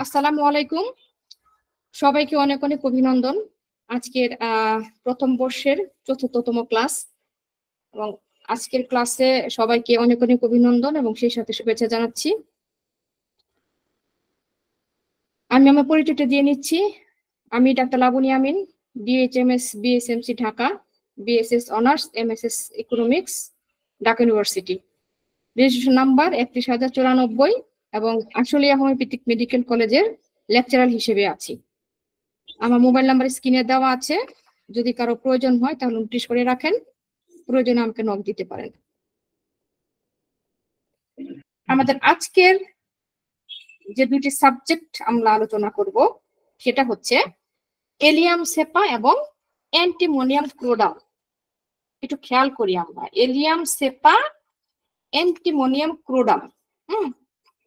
আসসালামু আলাইকুম, সবাইকে অনেক অনেক অভিনন্দন। আজকের প্রথম বর্ষের ৪র্থতম ক্লাস এবং আজকের ক্লাসে সবাইকে অনেক অনেক অভিনন্দন এবং সেই সাথে শুভেচ্ছা জানাচ্ছি। আমি আমার পরিচয়টা দিয়ে নিচ্ছি। আমি doctor Laboni Amin, DHMS BSMC Dhaka, BSS honours MSS economics, Dhaka university. Registration number ৩১,০৯৪ এবং আশুলিয়া হোমিওপ্যাথিক মেডিকেল কলেজের লেকচারার হিসেবে আছি। আমার মোবাইল নাম্বার স্ক্রিনে দেওয়া আছে, যদি কারো প্রয়োজন হয় তাহলে নোটিশ করে রাখেন, প্রয়োজনে আমাকে নক দিতে পারেন। আমাদের আজকের যে দুটি সাবজেক্ট আমরা আলোচনা করব সেটা হচ্ছে এলিয়াম সেপা এবং অ্যান্টিমোনিয়াম ক্লোরাম। একটু খেয়াল করি আমরা, এলিয়াম সেপা, অ্যান্টিমোনিয়াম ক্লোরাম,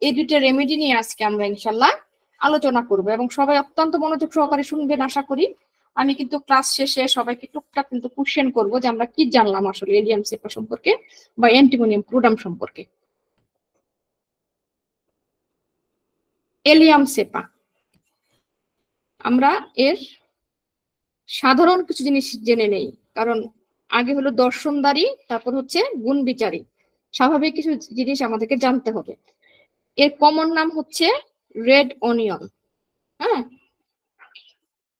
এই দুটো রেমেডি নিয়ে আজকে আমরা ইনশাল্লাহ আলোচনা করব এবং সবাই অত্যন্ত মনোযোগ সহকারে শুনবেন আশা করি। আমি কিন্তু ক্লাস শেষে সবাইকে টুকটাক কিন্তু কোশ্চেন করব যে আমরা কি জানলাম আসলে এলিয়াম সেপা সম্পর্কে বা অ্যান্টিমোনিয়াম ক্লোরাম সম্পর্কে। এলিয়াম সেপা, আমরা এর সাধারণ কিছু জিনিস জেনে নেই, কারণ আগে হলো দর্শনদারি, তারপর হচ্ছে গুণ বিচারী। স্বাভাবিক কিছু জিনিস আমাদেরকে জানতে হবে। এর কমন নাম হচ্ছে রেড অনিয়ন, হ্যাঁ।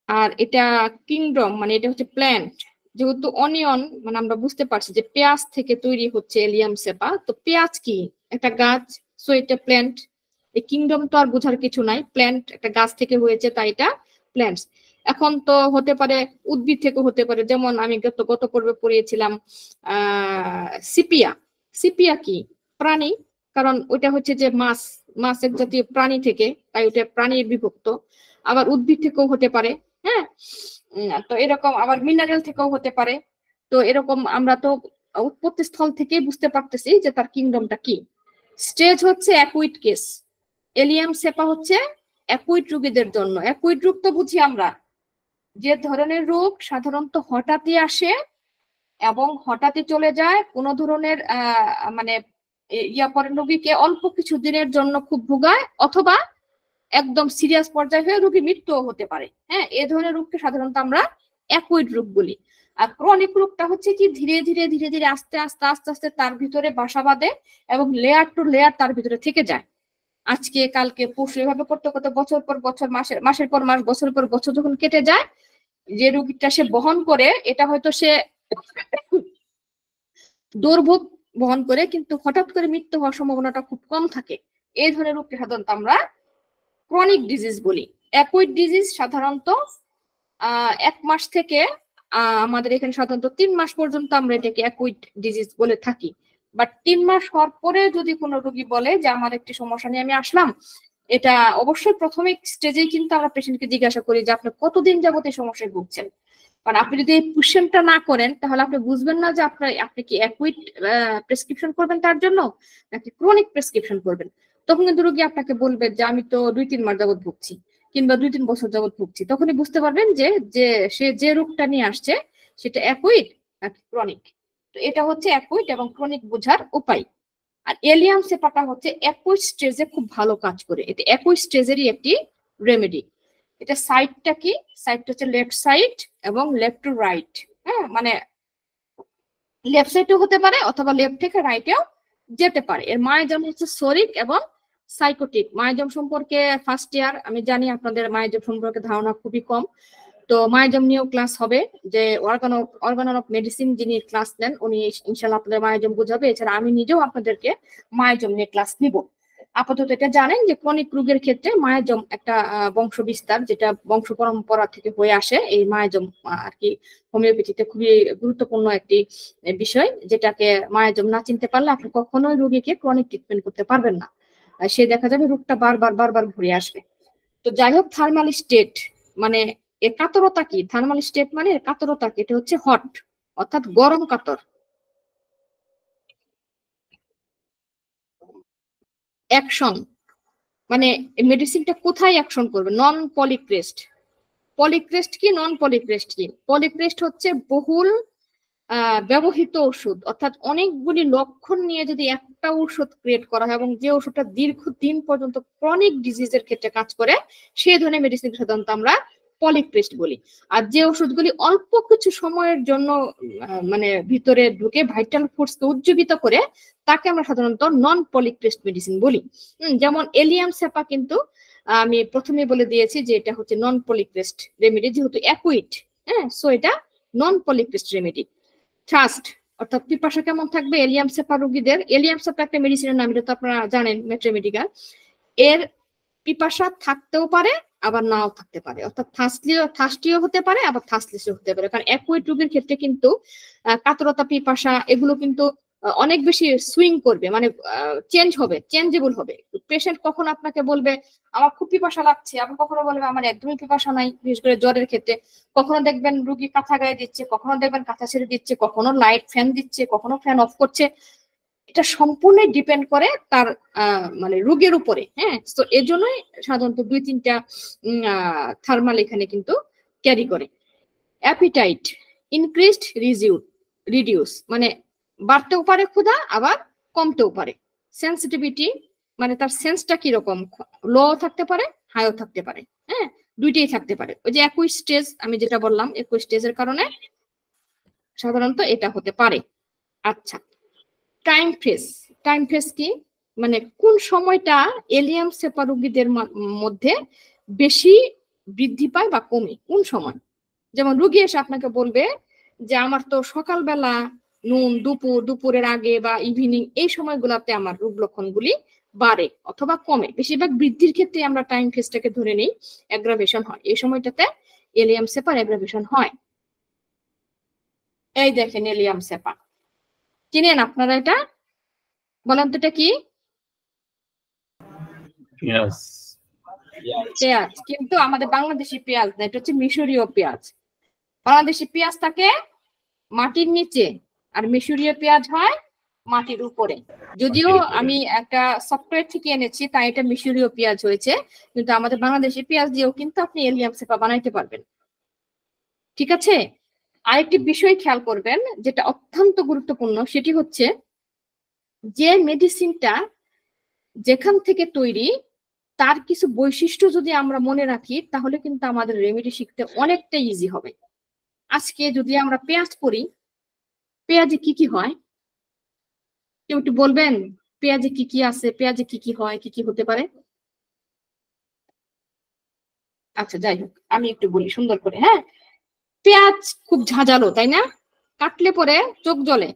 আর এটা কিংডম, মানে এটা হচ্ছে প্ল্যান্ট। যেহেতু অনিয়ন মানে আমরা বুঝতে পারছি যে পেঁয়াজ থেকে তৈরি হচ্ছে এলিয়াম সেপা, তো পেঁয়াজ কি একটা গাছ, সো এটা প্ল্যান্ট। এই কিংডম তো আর বোঝার কিছু নাই, প্ল্যান্ট একটা গাছ থেকে হয়েছে তাই এটা প্ল্যান্টস। এখন তো হতে পারে উদ্ভিদ থেকে হতে পারে, যেমন আমি গত পর্বে পড়িয়েছিলাম সিপিয়া। সিপিয়া কি প্রাণী, কারণ ওইটা হচ্ছে যে মাছ এক জাতীয় প্রাণী থেকে, তাই ওটা প্রাণীর বিভক্ত। আবার উদ্ভিদ থেকেও হতে পারে, হ্যাঁ। তো এরকম আবার মিনারেল থেকেও হতে পারে। তো এরকম আমরা তো উৎপত্তি স্থল থেকেই বুঝতে পারতেছি যে তার কিংডমটা কি। স্টেজ হচ্ছে অ্যাকুইট কেস। এলিয়াম সেপা হচ্ছে অ্যাকুইট রোগীদের জন্য। অ্যাকুইট রোগ তো বুঝি আমরা যে ধরনের রোগ সাধারণত হঠাৎই আসে এবং হঠাৎই চলে যায়, কোনো ধরনের মানে পরে রোগীকে অল্প কিছু দিনের জন্য খুব ভোগায়, অথবা একদম সিরিয়াস পর্যায়ে হয়ে রোগী মৃত্যুও হতে পারে, হ্যাঁ। এ ধরনের রোগকে সাধারণত আমরা অ্যাকুইট রোগ বলি। আর ক্রনিক রোগটা হচ্ছে কি ধীরে ধীরে ধীরে ধীরে আস্তে আস্তে আস্তে আস্তে তার ভিতরে বাসা বাঁধে এবং লেয়ার টু লেয়ার তার ভিতরে থেকে যায়। আজকে কালকে পরশু এভাবে করতে করতে বছর পর বছর, মাসের পর মাস, বছর পর বছর যখন কেটে যায়, যে রোগীটা সে বহন করে এটা হয়তো সে দুর্ভোগ বহন করে, কিন্তু হঠাৎ করে মৃত্যু হওয়ার সম্ভাবনাটা খুব কম থাকে। এই ধরনের রোগকে সাধারণত আমরা ক্রনিক ডিজিজ বলি। অ্যাকুইট ডিজিজ সাধারণত 1 মাস থেকে আমাদের এখানে সাধারণত 3 মাস পর্যন্ত আমরা এটাকে অ্যাকুইট ডিজিজ বলে থাকি। বাট 3 মাস হওয়ার পরে যদি কোনো রোগী বলে যে আমার একটি সমস্যা নিয়ে আমি আসলাম, এটা অবশ্যই প্রথমে স্টেজেই কিন্তু আমরা পেশেন্টকে জিজ্ঞাসা করি যে আপনি কতদিন যাবত এই সমস্যায় ভুগছেন। কারণ আপনি যদি এই কোশ্চেনটা না করেন তাহলে আপনি বুঝবেন না যে আপনি কি অ্যাকুইট প্রেসক্রিপশন করবেন তার জন্য নাকি ক্রনিক প্রেসক্রিপশন করবেন। তখন কিন্তু রোগী আপনাকে বলবে যে আমি তো 2-3 মাস যাবত ভুগছি কিংবা 2-3 বছর যাবত ভুগছি, তখনই বুঝতে পারবেন যে সে যে রোগটা নিয়ে আসছে সেটা অ্যাকুইট নাকি ক্রনিক। তো এটা হচ্ছে অ্যাকুইট এবং ক্রনিক বোঝার উপায়। আর এলিয়াম সেপাটা হচ্ছে অ্যাকুইট স্টেজে খুব ভালো কাজ করে, এটা অ্যাকুইট স্টেজেরই একটি রেমেডি। এটা সাইডটা কি, সাইডটা হচ্ছে লেফট সাইড এবং লেফট টু রাইট, হ্যাঁ, মানে লেফট সাইডেও হতে পারে অথবা লেফট থেকে রাইটেও যেতে পারে। এর মায়াজম হচ্ছে সরিক এবং সাইকোটিক। মায়াজম সম্পর্কে ফার্স্ট ইয়ার আমি জানি আপনাদের মায়াজম সম্পর্কে ধারণা খুবই কম, তো মায়াজম নিয়েও ক্লাস হবে। যে অর্গান অফ মেডিসিন যিনি ক্লাস নেন উনি ইনশাল্লাহ আপনাদের মায়াজম বুঝাবে। এছাড়া আমি নিজেও আপনাদেরকে মায়াজম নিয়ে ক্লাস নিব। আপাতত এটা জানেন যে ক্রনিক রোগের ক্ষেত্রে মায়াজম একটা বংশ বিস্তার, যেটা বংশ পরম্পরা থেকে হয়ে আসে। এই মায়াজম আর কি হোমিওপ্যাথিতে খুবই গুরুত্বপূর্ণ একটি বিষয়, যেটাকে মায়াজম না চিনতে পারলে আপনি কখনোই রোগীকে ক্রনিক ট্রিটমেন্ট করতে পারবেন না। সে দেখা যাবে রোগটা বারবার ঘুরে আসবে। তো যাই হোক, থার্মাল স্টেট মানে এর কাতরতা কি, থার্মাল স্টেট মানে এর কাতরতা কি, এটা হচ্ছে হট অর্থাৎ গরম কাতর। অ্যাকশন মানে মেডিসিনটা কোথায় অ্যাকশন করবে, নন পলিক্রেস্ট। পলিক্রেস্ট কি, নন পলিক্রেস্ট কি? পলিক্রেস্ট হচ্ছে বহুল ব্যবহৃত ওষুধ, অর্থাৎ অনেকগুলি লক্ষণ নিয়ে যদি একটা ওষুধ ক্রিয়েট করা হয় এবং যে ওষুধটা দীর্ঘদিন পর্যন্ত ক্রনিক ডিজিজের ক্ষেত্রে কাজ করে, সেই ধরনের মেডিসিন সাধারণত আমরা পলিক্রিস্ট বলি। আর যে ওষুধগুলি অল্প কিছু সময়ের জন্য মানে ভিতরে ঢুকে ভাইটাল ফোর্সকে উজ্জীবিত করে, তাকে আমরা সাধারণত নন পলিক্রিস্ট মেডিসিন বলি। যেমন এলিয়াম সেপা কিন্তু আমি প্রথমে বলে দিয়েছি যে এটা হচ্ছে নন পলিক্রিস্ট রেমেডি, যেহেতু অ্যাকুইট, হ্যাঁ, সো এটা নন পলিক্রিস্ট রেমেডি। ট্রাস্ট অর্থাৎ পিপাসা কেমন থাকবে এলিয়াম সেপা রোগীদের? এলিয়াম সেপা একটা মেডিসিনের নাম, এটা তো আপনারা জানেন, মেট্রোমেডিকাল। এর পিপাসা থাকতেও পারে আবার নাও থাকতে পারে, অর্থাৎ থাস্টিও হতে পারে আবার থাস্টলেসও হতে পারে। কারণ অ্যাকুইট রোগীর ক্ষেত্রে কিন্তু কাতরতা, পিপাসা এগুলো কিন্তু অনেক বেশি সুইং করবে, মানে চেঞ্জ হবে, চেঞ্জেবল হবে। পেশেন্ট কখন আপনাকে বলবে আমার খুব পিপাসা লাগছে, আবার কখনো বলবে আমার একদমই পিপাসা নাই, বিশেষ করে জ্বরের ক্ষেত্রে। কখনো দেখবেন রুগী কাঁথা গায়ে দিচ্ছে, কখনো দেখবেন কাঁথা ছেড়ে দিচ্ছে, কখনো লাইট ফ্যান দিচ্ছে, কখনো ফ্যান অফ করছে। এটা সম্পূর্ণ ডিপেন্ড করে তার মানে রোগের উপরে, হ্যাঁ। তো এর জন্যই সাধারণত 2-3টা থার্মাল এখানে কিন্তু ক্যারি করে। অ্যাপিটাইট ইনক্রিজড, রিডিউস, মানে বাড়তেও পারে ক্ষুধা আবার কমতেও পারে। সেন্সিটিভিটি মানে তার সেন্সটা কিরকম, লো থাকতে পারে হাইও থাকতে পারে, হ্যাঁ, দুইটাই থাকতে পারে। ওই যে একই স্টেজ আমি যেটা বললাম, একই স্টেজের কারণে সাধারণত এটা হতে পারে। আচ্ছা, টাইম ফ্রেস কি, মানে কোন সময়টা এলিয়াম সেপা রোগীদের মধ্যে বেশি বৃদ্ধি পায় বা কমে, কোন সময়? যেমন রুগী এসে আপনাকে বলবে যে আমার তো সকালবেলা, নুন, দুপুরের আগে বা ইভিনিং, এই সময়গুলোতে আমার রোগ লক্ষণগুলি বাড়ে অথবা কমে। বেশিরভাগ বৃদ্ধির ক্ষেত্রে আমরা টাইম ফেজটাকে ধরে নেই, অ্যাগ্রাভেশন হয় এই সময়টাতে, এলিয়াম সেপার অ্যাগ্রাভেশন হয়। এই দেখেন এলিয়াম সেপা, চিনেন আপনারা এটা? বলেন তো এটা কি? পেঁয়াজ, কিন্তু আমাদের বাংলাদেশি পেঁয়াজ না, এটা হচ্ছে মিশরীয় পেঁয়াজ। বাংলাদেশি পেঁয়াজ থাকে মাটির নিচে আর মিশরীয় পেঁয়াজ হয় মাটির উপরে। যদিও আমি একটা সফটওয়্যার থেকে এনেছি তাই এটা মিশরীয় পেঁয়াজ হয়েছে, কিন্তু আমাদের বাংলাদেশি পেঁয়াজ দিয়েও কিন্তু আপনি এলিয়াম সেপা বানাইতে পারবেন। ঠিক আছে, আরেকটি বিষয় খেয়াল করবেন যেটা অত্যন্ত গুরুত্বপূর্ণ, সেটি হচ্ছে যে মেডিসিনটা যেখান থেকে তৈরি তার কিছু বৈশিষ্ট্য যদি আমরা মনে রাখি, তাহলে কিন্তু আমাদের রেমেডি শিখতে অনেকটা ইজি হবে। আজকে যদি আমরা পেঁয়াজ করি, পেঁয়াজে কি কি হয় কেউ একটু বলবেন? পেঁয়াজে কি কি আছে, পেঁয়াজে কি কি হয়, কি কি হতে পারে? আচ্ছা যাই হোক, আমি একটু বলি সুন্দর করে, হ্যাঁ। পেঁয়াজ খুব ঝাঁঝালো, তাই না? কাটলে পরে চোখ জ্বলে,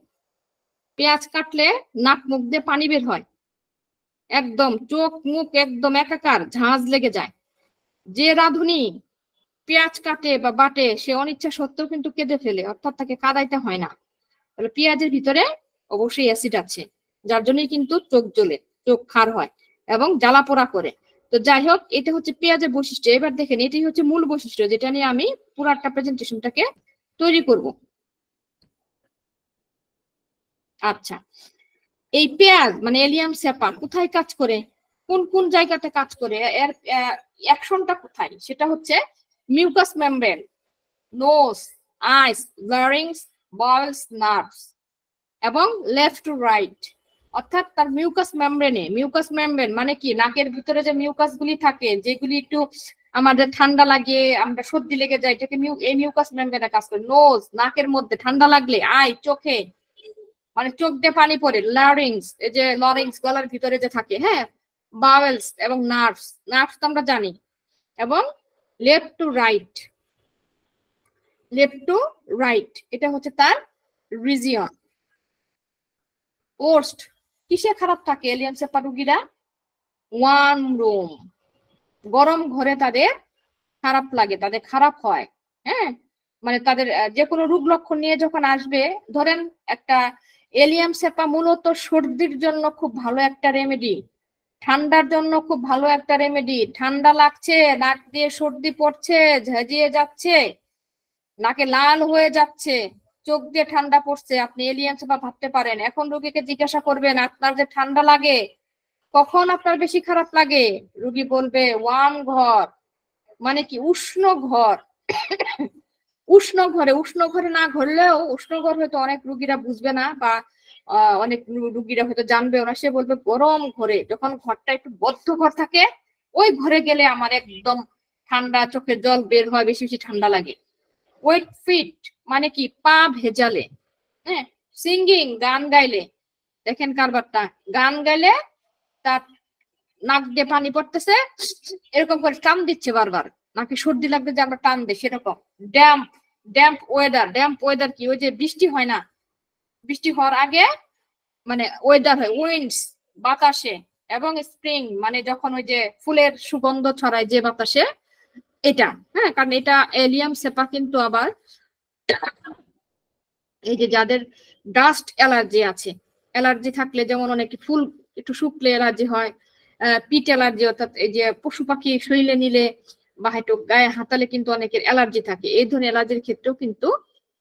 পেঁয়াজ কাটলে নাক মুখ দিয়ে পানি বের হয়, একদম চোখ মুখ একদম একাকার, ঝাঁঝ লেগে যায়। যে রাঁধুনি পেঁয়াজ কাটে বা বাটে সে অনিচ্ছা সত্ত্বেও কিন্তু কেঁদে ফেলে, অর্থাৎ তাকে কাদাইতে হয় না। তাহলে পেঁয়াজের ভিতরে অবশ্যই অ্যাসিড আছে, যার জন্যই কিন্তু চোখ জ্বলে, চোখ খার হয় এবং জ্বালা পোড়া করে। তো যাই হোক, এটা হচ্ছে পেঁয়াজের বৈশিষ্ট্য। এবার দেখেন, এটাই হচ্ছে মূল বৈশিষ্ট্য যেটা নিয়ে আমি পুরাটা প্রেজেন্টেশনটাকে তৈরি করব। আচ্ছা, এই পেঁয়াজ মানে এলিয়াম সেপা কোথায় কাজ করে, কোন কোন জায়গাতে কাজ করে, এর অ্যাকশনটা কোথায়? সেটা হচ্ছে মিউকাস মেমব্রেন, নোজ, আইস, লারিংস, বলস, নার্ভস এবং লেফট টু রাইট। অর্থাৎ তার মিউকাস মেমব্রেন মানে কি, নাকের ভিতরে যে মিউকাস গুলি থাকে, যেগুলি একটু আমাদের ঠান্ডা লাগে, আমরা সর্দি লেগে যায়, এটাকে এই মিউকাস মেমব্রেনে কাজ করে। নোজ, নাকের মধ্যে ঠান্ডা লাগলে, আই, চোখে, মানে চোখ দিয়ে পানি পড়ে, লারিংস, এই যে লরিংস গলার ভিতরে যে থাকে, হ্যাঁ, বাওয়েলস এবং নার্ভস তো আমরা জানি, এবং লেফট টু রাইট, এটা হচ্ছে তার রিজিয়ন। ওর্স্ট কিসে খারাপ থাকে এলিয়াম সেপা রোগীরা? ওয়ার্ম রুম, গরম ঘরে তাদের খারাপ লাগে, তাদের খারাপ হয়, হ্যাঁ। মানে তাদের যে কোনো রোগ লক্ষণ নিয়ে যখন আসবে, ধরেন একটা এলিয়াম সেপা মূলত সর্দির জন্য খুব ভালো একটা রেমেডি, ঠান্ডার জন্য খুব ভালো একটা রেমেডি। ঠান্ডা লাগছে, নাক দিয়ে সর্দি পড়ছে, ঝাঁঝিয়ে যাচ্ছে, নাকে লাল হয়ে যাচ্ছে, চোখ দিয়ে ঠান্ডা পড়ছে, আপনি এলিয়াম সেপা ভাবতে পারেন। এখন রোগীকে জিজ্ঞাসা করবেন আপনার যে ঠান্ডা লাগে কখন আপনার বেশি খারাপ লাগে, রোগী বলবে ওয়ার্ম ঘর, মানে কি উষ্ণ ঘর। উষ্ণ ঘরে না ঘরলেও, উষ্ণ ঘর হয়তো অনেক রুগীরা বুঝবে না, বা অনেক রুগীরা হয়তো জানবেও না, সে বলবে গরম ঘরে, যখন ঘরটা একটু বদ্ধ ঘর থাকে ওই ঘরে গেলে আমার একদম ঠান্ডা, চোখের জল বের হয়, বেশি বেশি ঠান্ডা লাগে। ওয়েট ফিট মানে কি, পা ভেজালে, হ্যাঁ, সিঙ্গিং গান গাইলে, দেখেন কারবারটা, গান গাইলে তার নাক দিয়ে পানি পড়তেছে, এরকম করে টান দিচ্ছে বারবার, নাকি সর্দি লাগবে যে আমরা টান দিই সেরকম। ড্যাম্প ড্যাম্প ওয়েদার কি, ওই যে বৃষ্টি হয় না, বৃষ্টি হওয়ার আগে মানে ওয়েদার হয়, উইন্ডস বাতাসে, এবং স্প্রিং মানে যখন ওই যে ফুলের সুগন্ধ ছড়ায় যে বাতাসে, এটা, হ্যাঁ, কারণ এটা এলিয়াম সেপা কিন্তু আবার এই যে যাদের ডাস্ট অ্যালার্জি আছে, অ্যালার্জি থাকলে যেমন অনেকে ফুল একটু শুকলে অ্যালার্জি হয়, পিট অ্যালার্জি, অর্থাৎ এই যে পশু পাখি শরীরে নিলে বা হয়তো গায়ে হাতালে কিন্তু অনেকের অ্যালার্জি থাকে, এই ধরনের অ্যালার্জির ক্ষেত্রেও কিন্তু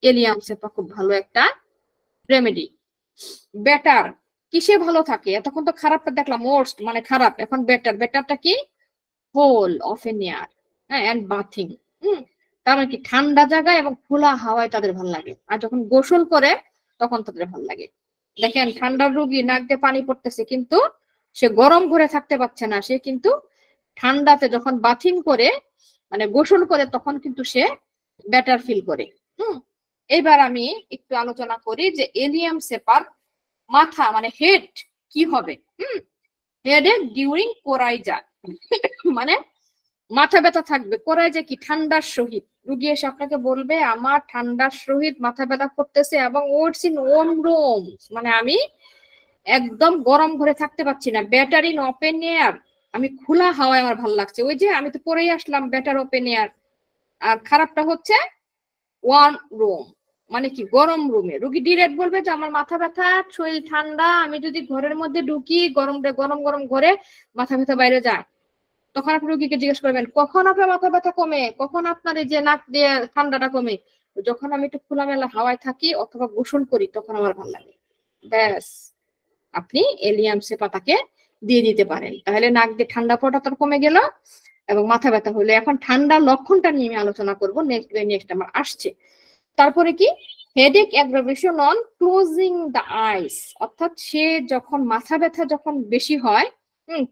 এলিয়াম সেপা খুব ভালো একটা রেমেডি। বেটার কিসে ভালো থাকে, এতক্ষণ তো খারাপটা দেখলাম, মোস্ট মানে খারাপ, এখন বেটারটা কি, হোল অফ এন এয়ার, হ্যাঁ, এন্ড বাথিং। তার মানে কি, ঠান্ডা জায়গায় এবং খোলা হাওয়ায় তাদের ভালো লাগে, আর যখন গোসল করে তখন তাদের ভালো লাগে। দেখেন ঠান্ডার রোগী নাক দিয়ে পানি পড়তেছে, কিন্তু সে গরম ঘরে থাকতে পারছে না, সে কিন্তু ঠান্ডাতে যখন বাথিং করে মানে গোসল করে তখন কিন্তু সে বেটার ফিল করে। এবার আমি একটু আলোচনা করি যে এলিয়াম সেপার মাথা মানে হেড কি হবে। হেডে ডিউরিং কোরাইজা মানে মাথা ব্যথা থাকবে, কোরাইজা কি, ঠান্ডার সহিত, রুগী এসে আপনাকে বলবে আমার ঠান্ডার সহিত মাথা ব্যথা করতেছে এবং ওটস ইন ওয়ার্ম রুম, মানে আমি একদম গরম ঘরে থাকতে পারছি না, বেটার ইন ওপেন এয়ার, আমি খোলা হাওয়ায় আমার ভালো লাগছে, ওই যে আমি তো পরেই আসলাম বেটার ওপেন এয়ার। আর খারাপটা হচ্ছে ওয়ার্ম রুম, মানে কি, গরম রুমে। রুগী ডিরেক্ট বলবে যে আমার মাথা ব্যথা, শরীর ঠান্ডা, আমি যদি ঘরের মধ্যে ঢুকি গরম গরম গরম ঘরে মাথা ব্যথা বাইরে যায়, তখন আপনি রুগীকে জিজ্ঞেস করবেন কখন আপনার মাথা ব্যথা কমে, কখন আপনার এই যে নাক দিয়ে ঠান্ডাটা কমে, যখন আমি একটু খোলামেলা হাওয়ায় থাকি অথবা গোসল করি তখন আমার ভালো লাগে। ব্যাস, আপনি এলিয়াম সেপা তাকে দিয়ে দিতে পারেন, তাহলে নাক দিয়ে ঠান্ডা পড়া তার কমে গেল এবং মাথা ব্যথা হলে। এখন ঠান্ডার লক্ষণটা নিয়ে আমি আলোচনা করবো, নেক্সট আমার আসছে। তারপরে কি, headache aggravation on closing the eyes, অর্থাৎ সে যখন মাথা ব্যথা যখন বেশি হয়,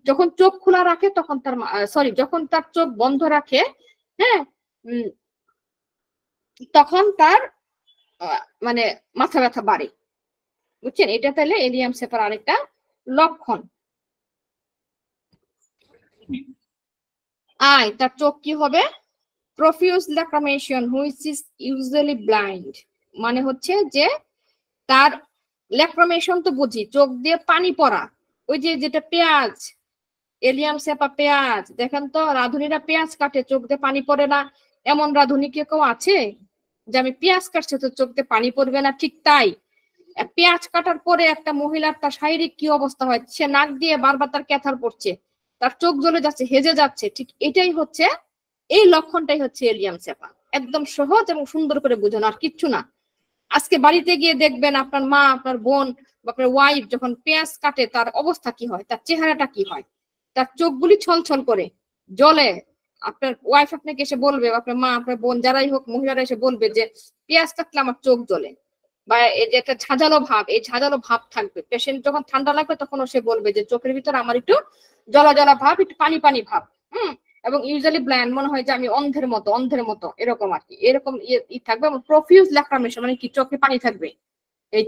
যখন চোখ খোলা রাখে তখন তার, সরি, যখন তার চোখ বন্ধ রাখে, হ্যাঁ, তখন তার মানে মাথা ব্যথা বাড়ে, বুঝছেন, এটা তাহলে এলিয়াম সেপার আরেকটা লক্ষণ। তার চোখ কি হবে, profuse lacrimation which is usually blind, মানে হচ্ছে যে তার ল্যাক্রিমেশন তো বুঝি, চোখ দিয়ে পানি পড়া, ওই যে যেটা পেঁয়াজ, এলিয়াম সেপা পেঁয়াজ, দেখেন তো রাঁধুনিরা পেঁয়াজ কাটে চোখ দিয়ে পানি পড়ে না, এমন রাঁধুনি কেউ আছে যে আমি পেঁয়াজ কাটছে তো চোখ দিয়ে পানি পড়বে না? ঠিক তাই পেঁয়াজ কাটার পরে একটা মহিলার তার শারীরিক কি অবস্থা হয়, সে নাক দিয়ে বারবার তার ক্যাথার পড়ছে, তার চোখ জ্বলে যাচ্ছে, হেজে যাচ্ছে, ঠিক এটাই হচ্ছে, এই লক্ষণটাই হচ্ছে এলিয়াম সেপা। একদম সহজ এবং সুন্দর করে বোঝানো, আর কিচ্ছু না। আজকে বাড়িতে গিয়ে দেখবেন আপনার মা, আপনার বোন বা আপনার ওয়াইফ যখন পেঁয়াজ কাটে তার অবস্থা কি হয়, তার চেহারাটা কি হয়, তার চোখগুলি ছলছল করে জ্বলে। আপনার ওয়াইফ আপনাকে এসে বলবে, আপনার মা, আপনার বোন, যারাই হোক, মহিলারা এসে বলবে যে পেঁয়াজ কাটলে আমার চোখ জ্বলে, বা এই যে একটা ঝাঁঝালো ভাব, এই ঝাঁঝালো ভাব থাকবে। পেশেন্ট যখন ঠান্ডা লাগবে তখন সে বলবে যে চোখের ভিতরে আমার একটু জ্বলা জ্বলা ভাব, একটু পানি পানি ভাব, এবং ইউজুয়ালি ব্ল্যান্ড, মনে হয় যে আমি অন্ধের মতো এরকম আর কি, এরকম থাকবে। এবং প্রফিউজ ল্যাক্রিমেশন মানে কি, চোখে পানি থাকবে, এই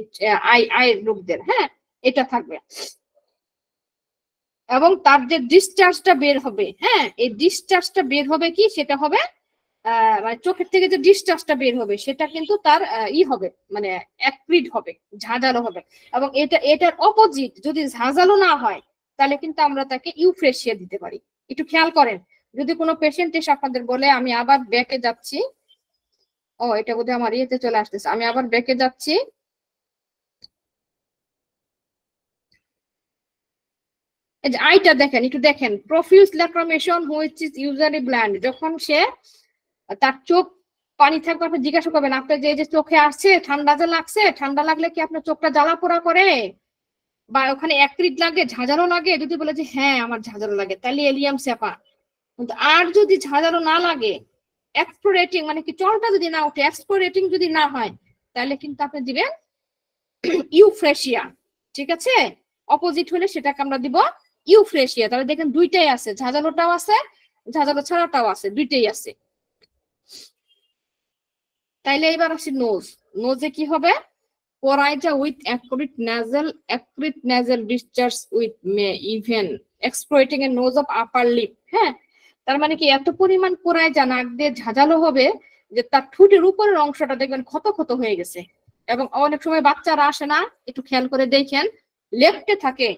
আই রোগদের, হ্যাঁ, এটা থাকবে। এবং তার যে ডিসচার্জটা বের হবে, হ্যাঁ, এই ডিসচার্জটা বের হবে কি, সেটা হবে মানে চোখের থেকে যে ডিসচার্জটা বের হবে সেটা কিন্তু তার হবে, মানে অ্যাক্রিড হবে, ঝাঁঝালো হবে। এবং এটার অপোজিট যদি ঝাঁঝালো না হয় তাহলে কিন্তু আমরা তাকে ইউফ্রেশিয়া দিতে পারি। একটু খেয়াল করেন, যদি কোনো পেশেন্ট এসে আপনাদের বলে আমি আবার ব্যাকে যাচ্ছি, এটা বোধহয় আমার ইয়েতে চলে আসতেছে, আমি আবার ব্যাকে যাচ্ছি, এই যে আইটা দেখেন, একটু দেখেন, profuse lacrimation which is usually bland, যখন সে তার চোখ পানি থাকবে, আপনি জিজ্ঞাসা করবেন আপনার যে চোখে আসছে ঠান্ডা যে লাগছে, ঠান্ডা লাগলে কি আপনার চোখটা জ্বালা পোড়া করে বা ওখানে অ্যাক্রিড লাগে, ঝাঁঝালো লাগে? যদি বলে যে হ্যাঁ আমার ঝাঁঝালো লাগে, তাহলে এলিয়াম সেপা। কিন্তু আর যদি ঝাঁঝালো না লাগে, এক্সপ্লোরেটিং মানে কি চলটা যদি না ওঠে, এক্সপ্লোরেটিং যদি না হয়, তাহলে কিন্তু আপনি দিবেন ইউফ্রেশিয়া। ঠিক আছে, অপোজিট হলে সেটাকে আমরা দিব ইউফ্রেশিয়া। তাহলে দেখেন দুইটাই আছে, ঝাঁঝালোটাও আছে, ঝাঁঝালো ছাড়াটাও আছে, দুইটাই আছে। তাইলে এবার আসি নোজ। নোজে কি হবে? Coryza with acrid nasal discharge with even exploiting a nose of upper lip। হ্যাঁ, তার মানে কি এত পরিমাণ কোরাইজা নাক দিয়ে ঝাঁঝালো হবে যে তার ঠোঁটের উপরের অংশটা দেখবেন ক্ষত ক্ষত হয়ে গেছে। এবং অনেক সময় বাচ্চারা আসে না, একটু খেয়াল করে দেখেন, লেফটে থাকে,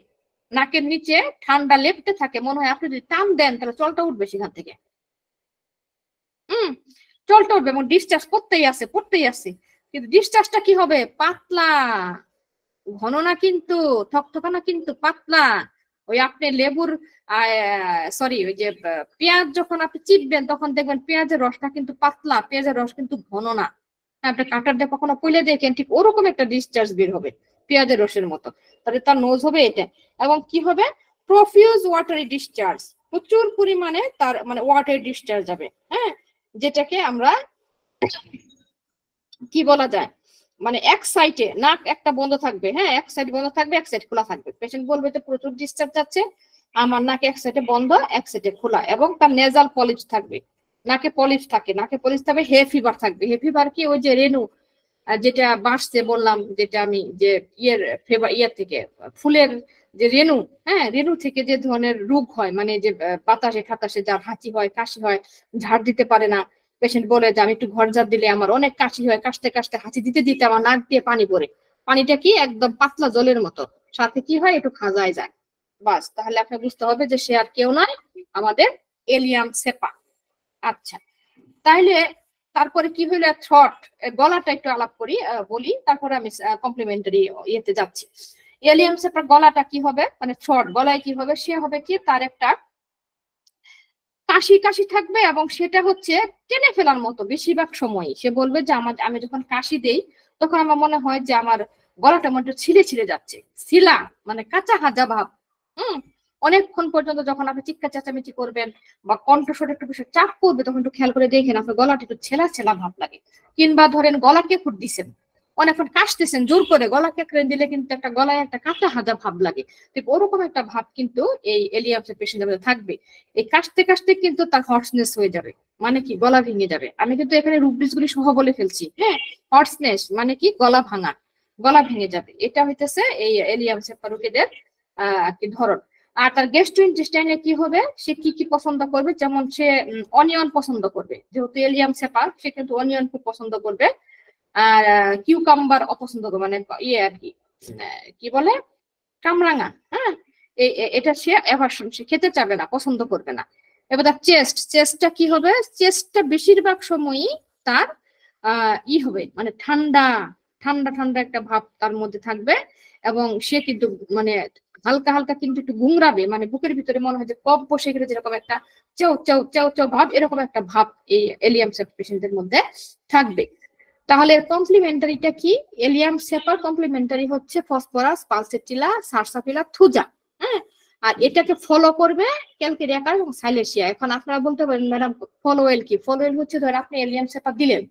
নাকের নিচে ঠান্ডা লেফটে থাকে, মনে হয় আপনি যদি টান দেন তাহলে চলটা উঠবে সেখান থেকে। চলটা উঠবে এবং ডিসচার্জ করতেই আছে, পড়তেই আছে। কিন্তু ডিসচার্জটা কি হবে? পাতলা, ঘন না কিন্তু, থকথকা না কিন্তু, পাতলা। ওই আপনি লেবুর সরি ওই যে পেঁয়াজ যখন আপনি চিপবেন তখন দেখবেন পেঁয়াজের রসটা কিন্তু পাতলা, পেঁয়াজের রস কিন্তু ঘন না। আপনি কাঁটার দিয়ে কখনো পইলে দেখেন ঠিক ওরকম একটা ডিসচার্জ বের হবে পেঁয়াজের রসের মতো। তাহলে তার নোজ হবে এটা। এবং কি হবে? প্রফিউজ ওয়াটারি ডিসচার্জ, প্রচুর পরিমাণে তার মানে ওয়াটারি ডিসচার্জ যাবে। হ্যাঁ, যেটাকে আমরা কি বলা যায়, মানে এক সাইডে নাক একটা বন্ধ থাকবে, হ্যাঁ এক সাইড বন্ধ থাকবে, এক সাইড খোলা থাকবে। পেশেন্ট বলবে তো প্রচুর ডিসচার্জ যাচ্ছে, আমার নাকে এক সাইডে বন্ধ এক সাইডে খোলা। এবং তার নেজাল পলিশ থাকবে, নাকে পলিশ থাকে, নাকে পলিশ থাকবে। হে ফিভার থাকবে। হে ফিভার কি? ওই যে রেনু যেটা বাসছে বললাম, যেটা আমি যে ইয়ের থেকে ফুলের যে রেনু, হ্যাঁ রেনু থেকে যে ধরনের রোগ হয়, মানে যে বাতাসে খাতাসে যার হাঁচি হয়, কাশি হয়, ঝাড় দিতে পারে না। পেশেন্ট বলে যে আমি একটু ঘর ঝাড় দিলে আমার অনেক কাশি হয়, কাশতে কাশতে হাঁচি দিতে দিতে আমার নাক দিয়ে পানি পড়ে। পানিটা কি একদম পাতলা জলের মতো, সাথে কি হয় একটু খাজায় যায়। বাস, তাহলে আপনি বুঝতে হবে যে সে আর কেউ নয়, আমাদের এলিয়াম সেপা। আচ্ছা, তাহলে তারপরে কি হইলো? থ্রট, গলাটা একটু আলাপ করি, বলি, তারপরে আমি কমপ্লিমেন্টারি ইয়েতে যাচ্ছি। এলিয়াম সেপার গলাটা কি হবে, মানে থ্রট, গলায় কি হবে? সে হবে কি তার একটা কাশি কাশি থাকবে, এবং সেটা হচ্ছে টেনে ফেলার মতো বেশিরভাগ সময়। সে বলবে যে আমি যখন কাশি দেই তখন আমার মনে হয় যে আমার গলাটা মধ্যে ছিঁড়ে ছিঁড়ে যাচ্ছে, শিলা মানে কাঁচা হাজা ভাব। হম, অনেকক্ষণ পর্যন্ত যখন আপনি চিৎকার চেঁচামেচি করবেন বা কণ্ঠস্বর একটু বেশি চাপ করবে, তখন একটু খেয়াল করে দেখেন আপনার গলাটা একটু ছেলা ছেলা ভাব লাগে। কিংবা ধরেন গলাকে ফুট দিচ্ছেন, অনেকক্ষণ কাশতেছেন জোর করে, গলাকে কেড়ে দিলে কিন্তু একটা গলায় একটা কাঁচা হাজা ভাব লাগে। ঠিক ওরকম একটা ভাব কিন্তু এই এলিয়াপসের পেশেন্টের থাকবে। এই কাশতে কাশতে কিন্তু তার হর্সনেস হয়ে যাবে, মানে কি গলা ভেঙে যাবে। আমি কিন্তু এখানে রুব্রিজগুলি সহ বলে ফেলছি। হ্যাঁ, হর্সনেস মানে কি গলা ভাঙা, গলা ভেঙে যাবে। এটা হইতেছে এই এলিয়াম সেপ্টা রোগীদের কি ধরন। আর তার গ্যাস্ট্রোইন্টেস্টাইনে কি হবে? সে কি কি পছন্দ করবে? যেমন সে অনিয়ন পছন্দ করবে, যেহেতু এলিয়াম সেপা, সে কিন্তু অনিয়ন খুব পছন্দ করবে। আর কিউকাম্বার অপছন্দ করবে, মানে ইয়ে আর কি, কি বলে, কামরাঙা। হ্যাঁ, এটা সে অ্যাভার্সন, সে খেতে চাবে না, পছন্দ করবে না। এবার তার চেস্টটা কি হবে? চেস্টটা বেশিরভাগ সময়ই তার হবে, মানে ঠান্ডা ঠান্ডা ঠান্ডা একটা ভাব তার মধ্যে থাকবে। এবং সে কিন্তু মানে হালকা হালকা কিন্তু একটু গুংরাবে, মানে বুকের ভিতরে মনে হয় যে কফ বসে গেলে যেরকম একটা চাউ চাউ চাউ চাউ ভাব, এরকম একটা ভাব এই এলিয়াম পেশেন্টদের মধ্যে থাকবে। তাহলে কমপ্লিমেন্টারিটা কি? এলিয়াম সেপার কমপ্লিমেন্টারি হচ্ছে ফসফরাস, পালসেটিলা, সারসাপিলা, থুজা। হ্যাঁ, আর এটাকে ফলো করবে ক্যালকেরিয়া কার্ভ এবং সাইলেশিয়া। এখন আপনারা বলতে পারেন ম্যাডাম ফলোয়েল কি? ফলোয়েল হচ্ছে ধর আপনি এলিয়াম সেপার দিলেন,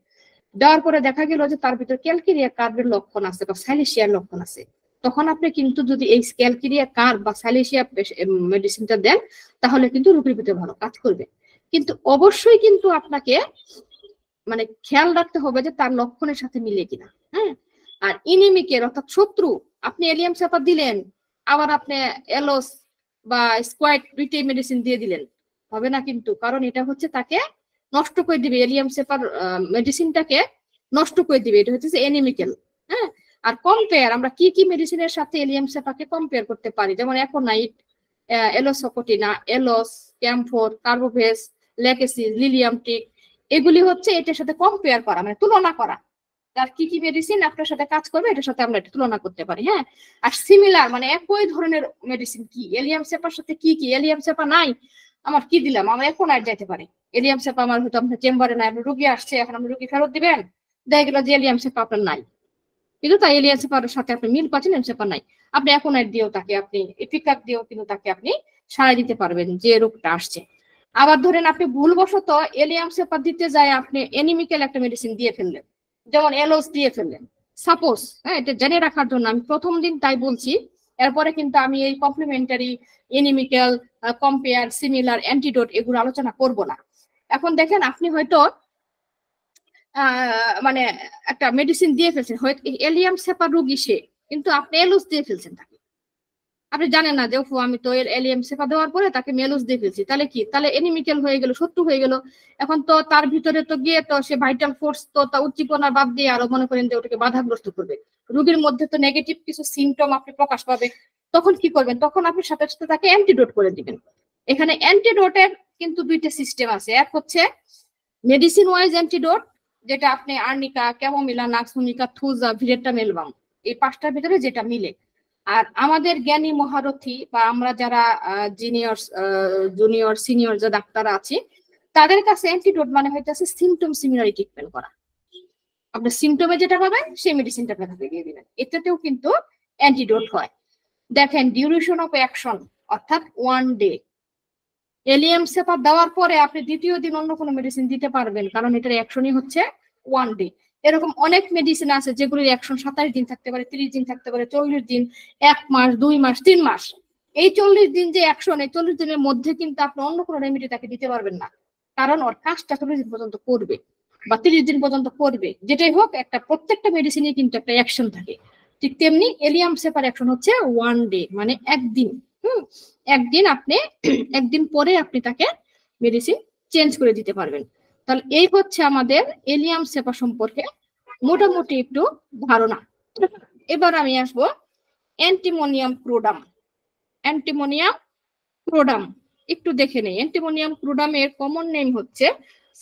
দেওয়ার পরে দেখা গেল যে তার ভিতরে ক্যালকেরিয়া কার্ভের লক্ষণ আছে বা সাইলেশিয়ার লক্ষণ আছে, তখন আপনি কিন্তু যদি এই ক্যালকেরিয়া কার্ভ বা সাইলেশিয়া মেডিসিনটা দেন, তাহলে কিন্তু রোগীর ভিতরে ভালো কাজ করবে। কিন্তু অবশ্যই কিন্তু আপনাকে মানে খেয়াল রাখতে হবে যে তার লক্ষণের সাথে মিলে কিনা। হ্যাঁ, আর ইনিমিকের অর্থাৎ শত্রু, আপনি এলিয়াম সেপা দিলেন, আবার আপনি এলোস বা স্কোয়াড দুইটাই মেডিসিন দিয়ে দিলেন, হবে না কিন্তু। কারণ এটা হচ্ছে তাকে নষ্ট করে দিবে, এলিয়াম সেপার মেডিসিনটাকে নষ্ট করে দিবে। এটা হচ্ছে এনিমিক্যাল। হ্যাঁ, আর কম্পেয়ার আমরা কি কি মেডিসিনের সাথে এলিয়াম সেপাকে কম্পেয়ার করতে পারি, যেমন aconite, aloe socotrina, aloes, camphor, carbo veg, lachesis, lilium tig, এগুলি হচ্ছে এটার সাথে কম্পেয়ার করা, মানে তুলনা করা। তার কি কি মেডিসিন আপনার সাথে কাজ করবে এটার সাথে আমরা এটা তুলনা করতে পারি। হ্যাঁ, আর সিমিলার মানে একই ধরনের মেডিসিন কি, এলিয়াম সেপার সাথে কি কি, এলিয়াম সেপা নাই আমার কি দিলাম, আমার এখন আর যাইতে পারে। এলিয়াম সেপা আমার হয়তো আপনার চেম্বারে নাই, আপনার রুগী আসছে, এখন আপনি রুগী ফেরত দিবেন, দেখা গেল যে এলিয়াম সেপা আপনার নাই, কিন্তু তাই এলিয়াম সেপার সাথে আপনি মিল পাচ্ছেন, এলিয়াম সেপা নাই। আপনি এখন আর দিয়েও তাকে আপনি এপিকাপ দিয়েও কিন্তু তাকে আপনি সারাই দিতে পারবেন যে রোগটা আসছে। আবার ধরেন আপনি ভুলবশত এলিয়াম সেপার দিতে যায় আপনি এনিমিক্যাল একটা মেডিসিন দিয়ে ফেললেন, যেমন এলোস দিয়ে ফেললেন সাপোজ, হ্যাঁ, এটা জেনে রাখার জন্য আমি প্রথম দিন তাই বলছি। এরপরে কিন্তু আমি এই কমপ্লিমেন্টারি, এনিমিক্যাল, কম্পেয়ার, সিমিলার, অ্যান্টিডোট এগুলো আলোচনা করব না। এখন দেখেন আপনি হয়তো মানে একটা মেডিসিন দিয়ে ফেলছেন, হয়তো এলিয়াম সেপার রোগী সে, কিন্তু আপনি এলোস দিয়ে ফেলছেন তাকে। আপনি জানেন না যে আমি তো এর এলিয়াম সেপা দেওয়ার পরে তাকে মেলোস দিয়ে ফেলছি, তাহলে কি, তাহলে এনিমিক্যাল হয়ে গেল, শত্রু হয়ে গেল। এখন তো তার ভিতরে তো গিয়ে তো সে ভাইটাল ফোর্স তো তা উদ্দীপনা বাদ দিয়ে আরো মনে করেন যে ওটাকে বাধাগ্রস্ত করবে। রোগীর মধ্যে তো নেগেটিভ কিছু সিমটম আপনি প্রকাশ পাবে, তখন কি করবেন, তখন আপনি সাথে সাথে তাকে অ্যান্টিডোট করে দিবেন। এখানে অ্যান্টিডোটের কিন্তু দুইটা সিস্টেম আছে। এক হচ্ছে মেডিসিন ওয়াইজ অ্যান্টিডোট, যেটা আপনি আর্নিকা, ক্যামোমিলা, নাক্সভূমিকা, থুজা, ভিরেটা, মেলবাম, এই পাঁচটার ভিতরে যেটা মিলে। আর আমাদের জ্ঞানী মহারথী বা আমরা যারা জুনিয়র সিনিয়র যে ডাক্তার আছে, তাদের কাছে অ্যান্টিডোট মানে হইতেছে সিমটম সিমিলারি ট্রিটমেন্ট করা। আপনার সিমটমে যেটা পাবেন সেই মেডিসিনটা আপনাকে দিয়ে দিবেন, এটাতেও কিন্তু অ্যান্টিডোট হয়। দেখেন ডিউরেশন অফ অ্যাকশন, অর্থাৎ 1 ডে। এলিয়াম সেপা দেওয়ার পরে আপনি দ্বিতীয় দিন অন্য কোনো মেডিসিন দিতে পারবেন, কারণ এটার অ্যাকশনই হচ্ছে 1 ডে। এরকম অনেক মেডিসিন আছে যেগুলির অ্যাকশন 27 দিন থাকতে পারে, 30 দিন থাকতে পারে, 40 দিন, 1 মাস, 2 মাস, 3 মাস। এই 40 দিন যে অ্যাকশন, এই 40 দিনের মধ্যে কিন্তু আপনি অন্য কোনো রেমেডি তাকে দিতে পারবেন না, কারণ ওর কাজটা 40 দিন পর্যন্ত করবে বা 30 দিন পর্যন্ত করবে। যেটাই হোক, একটা প্রত্যেকটা মেডিসিনে কিন্তু একটা অ্যাকশন থাকে। ঠিক তেমনি এলিয়াম সেপার অ্যাকশন হচ্ছে 1 ডে, মানে একদিন। একদিন আপনি একদিন পরে আপনি তাকে মেডিসিন চেঞ্জ করে দিতে পারবেন। তাহলে এই হচ্ছে আমাদের এলিয়াম সেপা সম্পর্কে মোটামুটি একটু ধারণা। এবার আমি আসবো অ্যান্টিমোনিয়াম ক্রোডাম। অ্যান্টিমোনিয়াম ক্রোডাম একটু দেখে নেই। অ্যান্টিমোনিয়াম ক্রোডাম এর কমন নেম হচ্ছে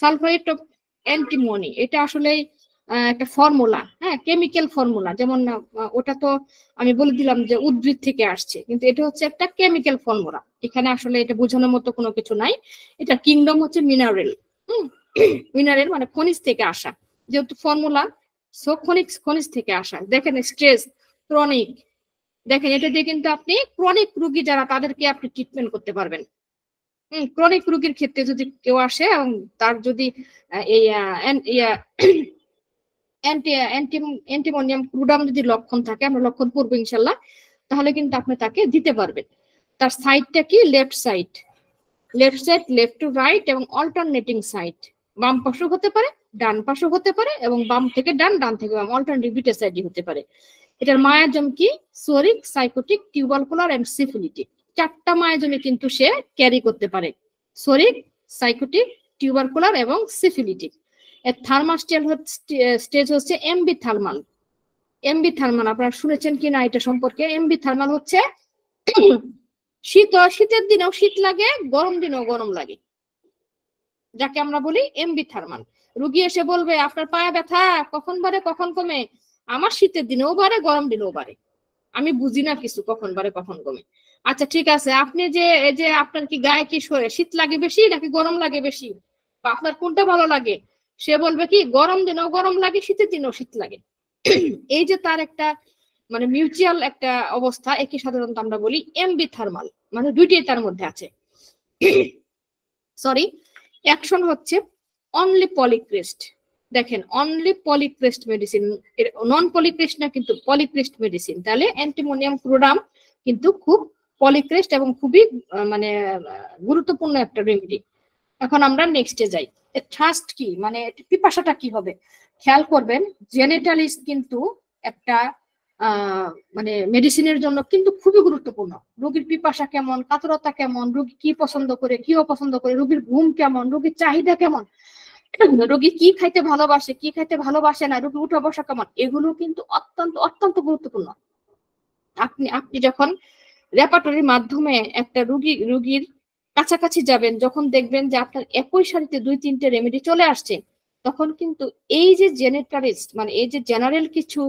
সালফেট অফ অ্যান্টিমনি। এটা আসলে একটা ফর্মুলা, হ্যাঁ, কেমিক্যাল ফর্মুলা। যেমন ওটা তো আমি বলে দিলাম যে উদ্ভিদ থেকে আসছে, কিন্তু এটা হচ্ছে একটা কেমিক্যাল ফর্মুলা। এখানে আসলে এটা বোঝানোর মতো কোনো কিছু নাই। এটা কিংডম হচ্ছে মিনারেল। মিনারেল মানে খনিজ থেকে আসা, যেহেতু ফর্মুলা, সো খনিজ থেকে আসা। দেখেন স্ট্রেস, ক্রনিক, দেখেন এটা দিয়ে কিন্তু আপনি ক্রনিক রোগী যারা তাদেরকে আপনি ট্রিটমেন্ট করতে পারবেন। ক্রনিক রোগীর ক্ষেত্রে যদি কেউ আসে এবং তার যদি এই অ্যান্টিমোনিয়াম ক্রুডাম যদি লক্ষণ থাকে, আমরা লক্ষণ পড়বো ইনশাল্লাহ, তাহলে কিন্তু আপনি তাকে দিতে পারবেন। তার সাইডটা কি, left side, left to right এবং অল্টারনেটিং সাইড, বাম পাশেও হতে পারে, ডান পাশেও হতে পারে, এবং বাম থেকে ডান, ডান থেকে বাম, অল্টারনেটিভ দুইটা সাইডই হতে পারে। এটার মায়াজম কি, সোরিক, সাইকোটিক, টিউবারকুলার এন্ড সিফিলিটিক। 4টা মায়াজমে কিন্তু সে ক্যারি করতে পারে, সোরিক, সাইকোটিক, টিউবারকুলার এবং সিফিলিটিক। এর থার্মাল স্টেজ হচ্ছে এমবি থার্মাল। এমবি থার্মাল আপনারা শুনেছেন কিনা এটা সম্পর্কে? এমবি থার্মাল হচ্ছে শীতের দিনেও শীত লাগে, গরম দিনেও গরম লাগে, যাকে আমরা বলি এমবি থার্মাল। রুগী এসে বলবে আপনার পায়ে ব্যথা কখন বাড়ে কখন কমে, আমার শীতের দিনেও বাড়ে, গরম দিনেও বাড়ে, আমি বুঝি না কিছু, কখন বাড়ে কখন কমে। আচ্ছা ঠিক আছে, আপনি যে এই যে আপনার কি গায়ে কি শীত লাগে বেশি নাকি গরম লাগে বেশি, বা আপনার কোনটা ভালো লাগে? সে বলবে কি গরম দিনেও গরম লাগে, শীতের দিনেও শীত লাগে। এই যে তার একটা মানে মিউচুয়াল একটা অবস্থা, একে সাধারণত আমরা বলি এমবি থার্মাল, মানে দুইটাই তার মধ্যে আছে। সরি, অ্যাকশন হচ্ছে অনলি পলিক্রেস্ট। দেখেন অনলি পলিক্রেস্ট মেডিসিন, নন পলিক্রেস্ট না, কিন্তু পলিক্রেস্ট মেডিসিন। তাহলে অ্যান্টিমোনিয়াম ক্রোডাম কিন্তু খুব পলিক্রেস্ট এবং খুবই মানে গুরুত্বপূর্ণ একটা রেমেডি। এখন আমরা নেক্সটে যাই। থ্রাস্ট কি, মানে পিপাসাটা কি হবে? খেয়াল করবেন জেনেটালিস্ট কিন্তু একটা মানে মেডিসিনের জন্য কিন্তু খুবই গুরুত্বপূর্ণ। রোগীর পিপাসা কেমন, কাতরতা কেমন, রোগী কি পছন্দ করে, কি অপছন্দ করে, রোগীর ঘুম কেমন, রোগীর চাহিদা কেমন, রোগী কি খাইতে ভালোবাসে, কি খাইতে ভালোবাসে না, রোগী উঠা বসা কেমন, এগুলো কিন্তু অত্যন্ত অত্যন্ত গুরুত্বপূর্ণ। আপনি যখন রেপার্টরির মাধ্যমে একটা রোগীর কাছাকাছি যাবেন, যখন দেখবেন যে আপনার একই সারিতে 2-3টে রেমেডি চলে আসছে, তখন কিন্তু এই যে জেনেটালিস্ট মানে এই যে জেনারেল কিছু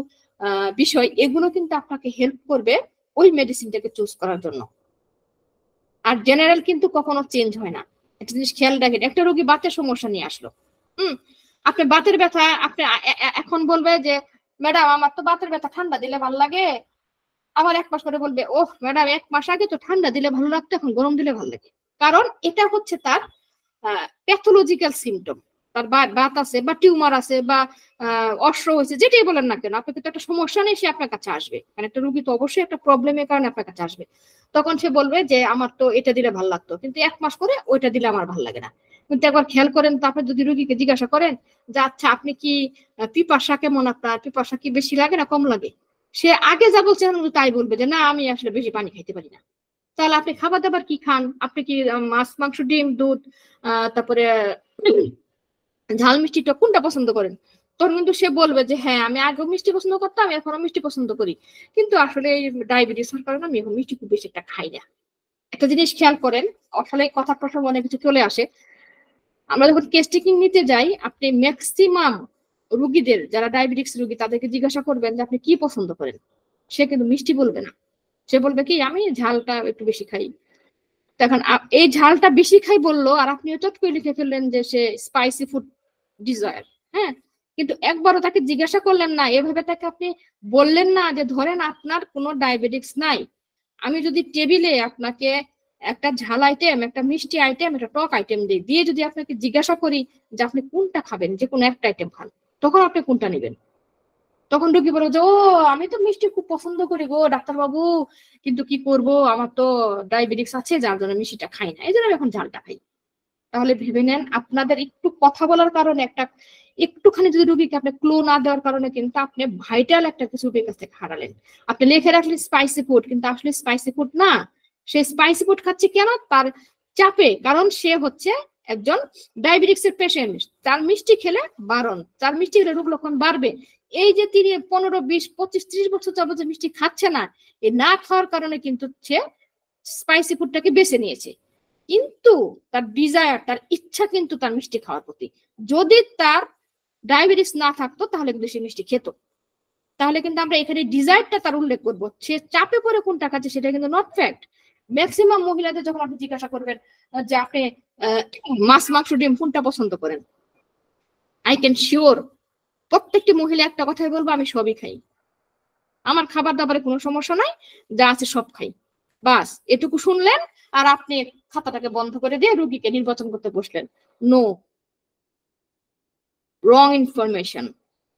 বিষয়, এগুলো কিন্তু আপনাকে হেল্প করবে ওই মেডিসিনটাকে চুজ করার জন্য। আর জেনারেল কিন্তু কখনো চেঞ্জ হয় না। একটা জিনিস খেয়াল রাখেন, একটা রোগী বাতের সমস্যা নিয়ে আসলো, আপনি বাতের ব্যথা, আপনি এখন বলবে যে ম্যাডাম আমার তো বাতের ব্যথা, ঠান্ডা দিলে ভালো লাগে। আবার 1 মাস পরে বলবে ওহ ম্যাডাম 1 মাস আগে তো ঠান্ডা দিলে ভালো লাগতো, এখন গরম দিলে ভালো লাগে। কারণ এটা হচ্ছে তার প্যাথোলজিক্যাল সিমটম, তার বাত আছে বা টিউমার আছে বা অশ্র হয়েছে, যেটাই বলেন না কেন, আপনার কিন্তু একটা সমস্যা নেই, সে আপনার কাছে আসবে। মানে একটা রুগী তো অবশ্যই একটা প্রবলেমের কারণে আপনার কাছে আসবে। তখন সে বলবে যে আমার তো এটা দিলে ভালো লাগতো, কিন্তু 1 মাস পরে ওইটা দিলে আমার ভালো লাগে না। কিন্তু একবার খেয়াল করেন, তারপর যদি রুগীকে জিজ্ঞাসা করেন যে আচ্ছা আপনি কি পিপাসা কেমন, আপনার পিপাসা কি বেশি লাগে না কম লাগে, সে আগে যা বলছে তাই বলবে যে না আমি আসলে বেশি পানি খাইতে পারি না। তাহলে আপনি খাবার দাবার কি খান, আপনি কি মাছ মাংস ডিম দুধ তারপরে ঝাল মিষ্টিটা কোনটা পছন্দ করেন, তখন কিন্তু সে বলবে যে হ্যাঁ আমি আগেও মিষ্টি পছন্দ করতাম, এখনো মিষ্টি পছন্দ করি, কিন্তু আসলে এই ডায়াবেটিসের কারণে আমি এখন মিষ্টি খুব বেশি একটা খাই না। একটা জিনিস খেয়াল করেন, আসলে কথা প্রসঙ্গ অনেক কিছু চলে আসে। আমরা যখন টেস্টিং নিতে যাই, আপনি ম্যাক্সিমাম রুগীদের যারা ডায়াবেটিক্স রুগী তাদেরকে জিজ্ঞাসা করবেন যে আপনি কি পছন্দ করেন, সে কিন্তু মিষ্টি বলবে না, সে বলবে কি আমি ঝালটা একটু বেশি খাই। তখন এই ঝালটা বেশি খাই বললো, আর আপনি চট করে লিখে ফেললেন যে সে স্পাইসি ফুড ডিজায়ার। হ্যাঁ, কিন্তু একবারও তাকে জিজ্ঞাসা করলেন না, এভাবে তাকে আপনি বললেন না যে ধরেন আপনার কোনো ডায়াবেটিক্স নাই, আমি যদি টেবিলে আপনাকে একটা ঝাল আইটেম, একটা মিষ্টি আইটেম, একটা টক আইটেম দিই, দিয়ে যদি আপনাকে জিজ্ঞাসা করি যে আপনি কোনটা খাবেন, যে কোনো একটা আইটেম খান, তখন আপনি কোনটা নেবেন? তখন রুগী বলে যে ও আমি তো মিষ্টি খুব পছন্দ করি গো ডাক্তারবাবু, কিন্তু কি করব আমার তো ডায়াবেটিক্স আছে, যার জন্য মিষ্টিটা খাই না, এই জন্য আমি এখন ঝালটা খাই। তাহলে ভেবে নেন, আপনাদের একটু কথা বলার কারণে, একটা একটুখানি যদি রুগীকে আপনি ক্লু না দেওয়ার কারণে কিন্তু আপনি ভাইটাল একটা কিছু রুগীর কাছ থেকে হারালেন। আপনি লিখে রাখলেন স্পাইসি ফুড, কিন্তু আসলে স্পাইসি ফুড না। সে স্পাইসি ফুড খাচ্ছে কেন? তার চাপে, কারণ সে হচ্ছে একজন ডায়াবেটিক্স এর পেশেন্ট, তার মিষ্টি খেলে বারণ, তার মিষ্টি খেলে রোগ লক্ষণ বাড়বে। এই যে তিনি 15, 20, 25, 30 বছর যাবত যে মিষ্টি খাচ্ছে না, এই না খাওয়ার কারণে কিন্তু সে স্পাইসি ফুডটাকে বেছে নিয়েছে। কিন্তু তার ডিজায়ার, তার ইচ্ছা কিন্তু তার মিষ্টি খাওয়ার প্রতি। যদি তার ডায়াবেটিস না থাকতো তাহলে কিন্তু সে মিষ্টি খেত। তাহলে কিন্তু আমরা এখানে ডিজায়ারটা তার উল্লেখ করবো, সে চাপে পড়ে কোনটা খাচ্ছে সেটা কিন্তু নট ফ্যাক্ট। ম্যাক্সিমাম মহিলাদের যখন আপনি জিজ্ঞাসা করবেন যে আপনি মাছ মাংস ডিম কোনটা পছন্দ করেন, আই ক্যান শিওর প্রত্যেকটি মহিলা একটা কথাই বলবো, আমি সবই খাই, আমার খাবার দাবারে কোনো সমস্যা নাই, যা আছে সব খাই। বাস এটুকু শুনলেন, আর আপনি খাতাটাকে বন্ধ করে দিয়ে রুগীকে নির্বাচন করতে বসলেন। নো, রং ইনফরমেশন,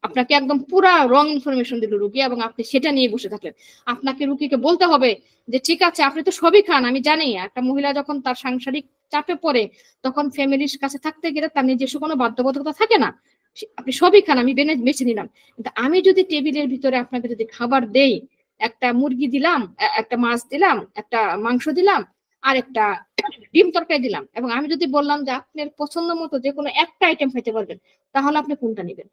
আপনাকে একদম পুরা রং ইনফরমেশন দিল রুগী, এবং আপনি সেটা নিয়ে বসে থাকলেন। আপনাকে রুগীকে বলতে হবে যে ঠিক আছে আপনি তো সবই খান, আমি জানি একটা মহিলা যখন তার সাংসারিক চাপে পড়ে তখন ফ্যামিলির কাছে থাকতে গেলে তার নিজস্ব কোনো বাধ্যবাধকতা থাকে না, আপনি সবই খান, আমি বেছে নিলাম, কিন্তু আমি যদি টেবিলের ভিতরে আপনাকে যদি খাবার দেই, একটা মুরগি দিলাম, একটা মাছ দিলাম, একটা মাংস দিলাম, আর একটা ডিম তরকারি দিলাম, এবং আমি যদি বললাম যে আপনার পছন্দ মতো যে কোনো একটা আইটেম খাইতে পারবেন, তাহলে আপনি কোনটা নেবেন?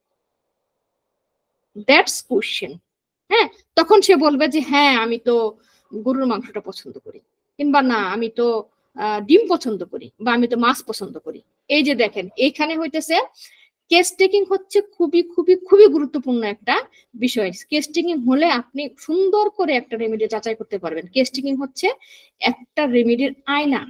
That's question. হ্যাঁ, তখন সে বলবে যে হ্যাঁ আমি তো গরুর মাংসটা পছন্দ করি, কিংবা না আমি তো ডিম পছন্দ করি, বা আমি তো মাছ পছন্দ করি। এই যে দেখেন, এইখানে হইতেছে কেস টেকিং হচ্ছে খুবই খুবই খুবই গুরুত্বপূর্ণ একটা বিষয়। কেস টেকিং হলে আপনি সুন্দর করে একটা রেমেডি যাচাই করতে পারবেন। কেস টেকিং হচ্ছে একটা রেমেডির আয়না।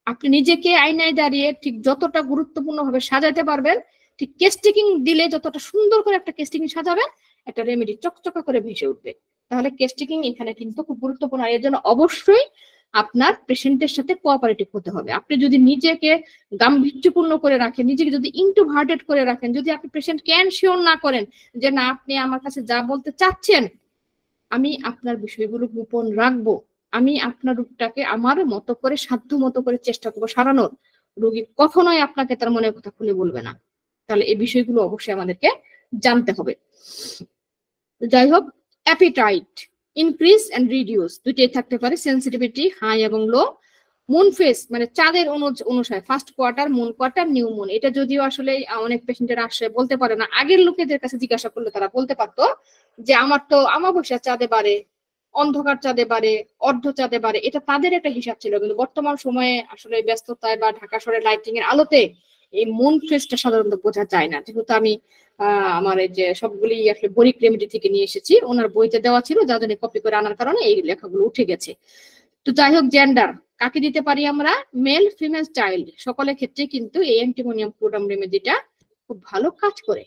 আপনি নিজেকে আয়নায় দাঁড়িয়ে ঠিক যতটা গুরুত্বপূর্ণ ভাবে সাজাতে পারবেন, ঠিক কেস টেকিং দিলে যতটা সুন্দর করে একটা কেস টেকিং সাজাবেন, একটা রেমেডি চকচকা করে ভেসে উঠবে। তাহলে কেস টেকিং এখানে কিন্তু খুব গুরুত্বপূর্ণ। এর জন্য অবশ্যই আপনার পেশেন্টের সাথে কোঅপারেটিভ হতে হবে। আপনি যদি নিজেকে গাম্ভীর্যপূর্ণ করে রাখেন, নিজেকে যদি ইন্ট্রোভার্টেড করে রাখেন, যদি আপনি পেশেন্ট ক্যান শিওর না করেন যে না আপনি আমার কাছে যা বলতে চাচ্ছেন আমি আপনার বিষয়গুলো গোপন রাখবো, আমি আপনার রোগটাকে আমার মতো করে সাধ্য মতো করে চেষ্টা করবো সারানোর, রোগী কখনোই আপনাকে তার মনের কথা খুলে বলবে না। তাহলে এই বিষয়গুলো অবশ্যই আমাদেরকে জানতে হবে। যাই হোক, অ্যাপিটাইট ইনক্রিজ এন্ড রিডিউস দুইটাই থাকতে পারে, সেন্সিটিভিটি হাই এবং লো। মুন ফেস মানে চাঁদের অনুসারে first quarter, moon quarter, new moon, এটা যদিও আসলে অনেক পেশেন্টের আসে বলতে পারে না। আগের লোকেদের কাছে জিজ্ঞাসা করলে তারা বলতে পারতো যে আমার তো অমাবস্যা চাঁদে বাড়ে, অন্ধকার চাঁদে বাড়ে, অর্ধ চাঁদে বাড়ে, এটা তাদের একটা হিসাব ছিল। কিন্তু বর্তমান সময়ে আসলে ব্যস্ততায় বা ঢাকা শহরের লাইটিং এর আলোতে এই মুন ফেসটা সাধারণত বোঝা যায় না। যেহেতু আমি আমার এই যে সবগুলি আসলে বরিক রেমেডি থেকে নিয়ে এসেছি, ওনার বইতে দেওয়া ছিল, যা জন্য কপি করে আনার কারণে এই লেখাগুলো উঠে গেছে। তো যাই হোক, জেন্ডার কাকে দিতে পারি আমরা? মেল, ফিমেল, চাইল্ড সকলের ক্ষেত্রে কিন্তু এই অ্যান্টিমোনিয়াম ক্লোরাম রেমেডিটা খুব ভালো কাজ করে।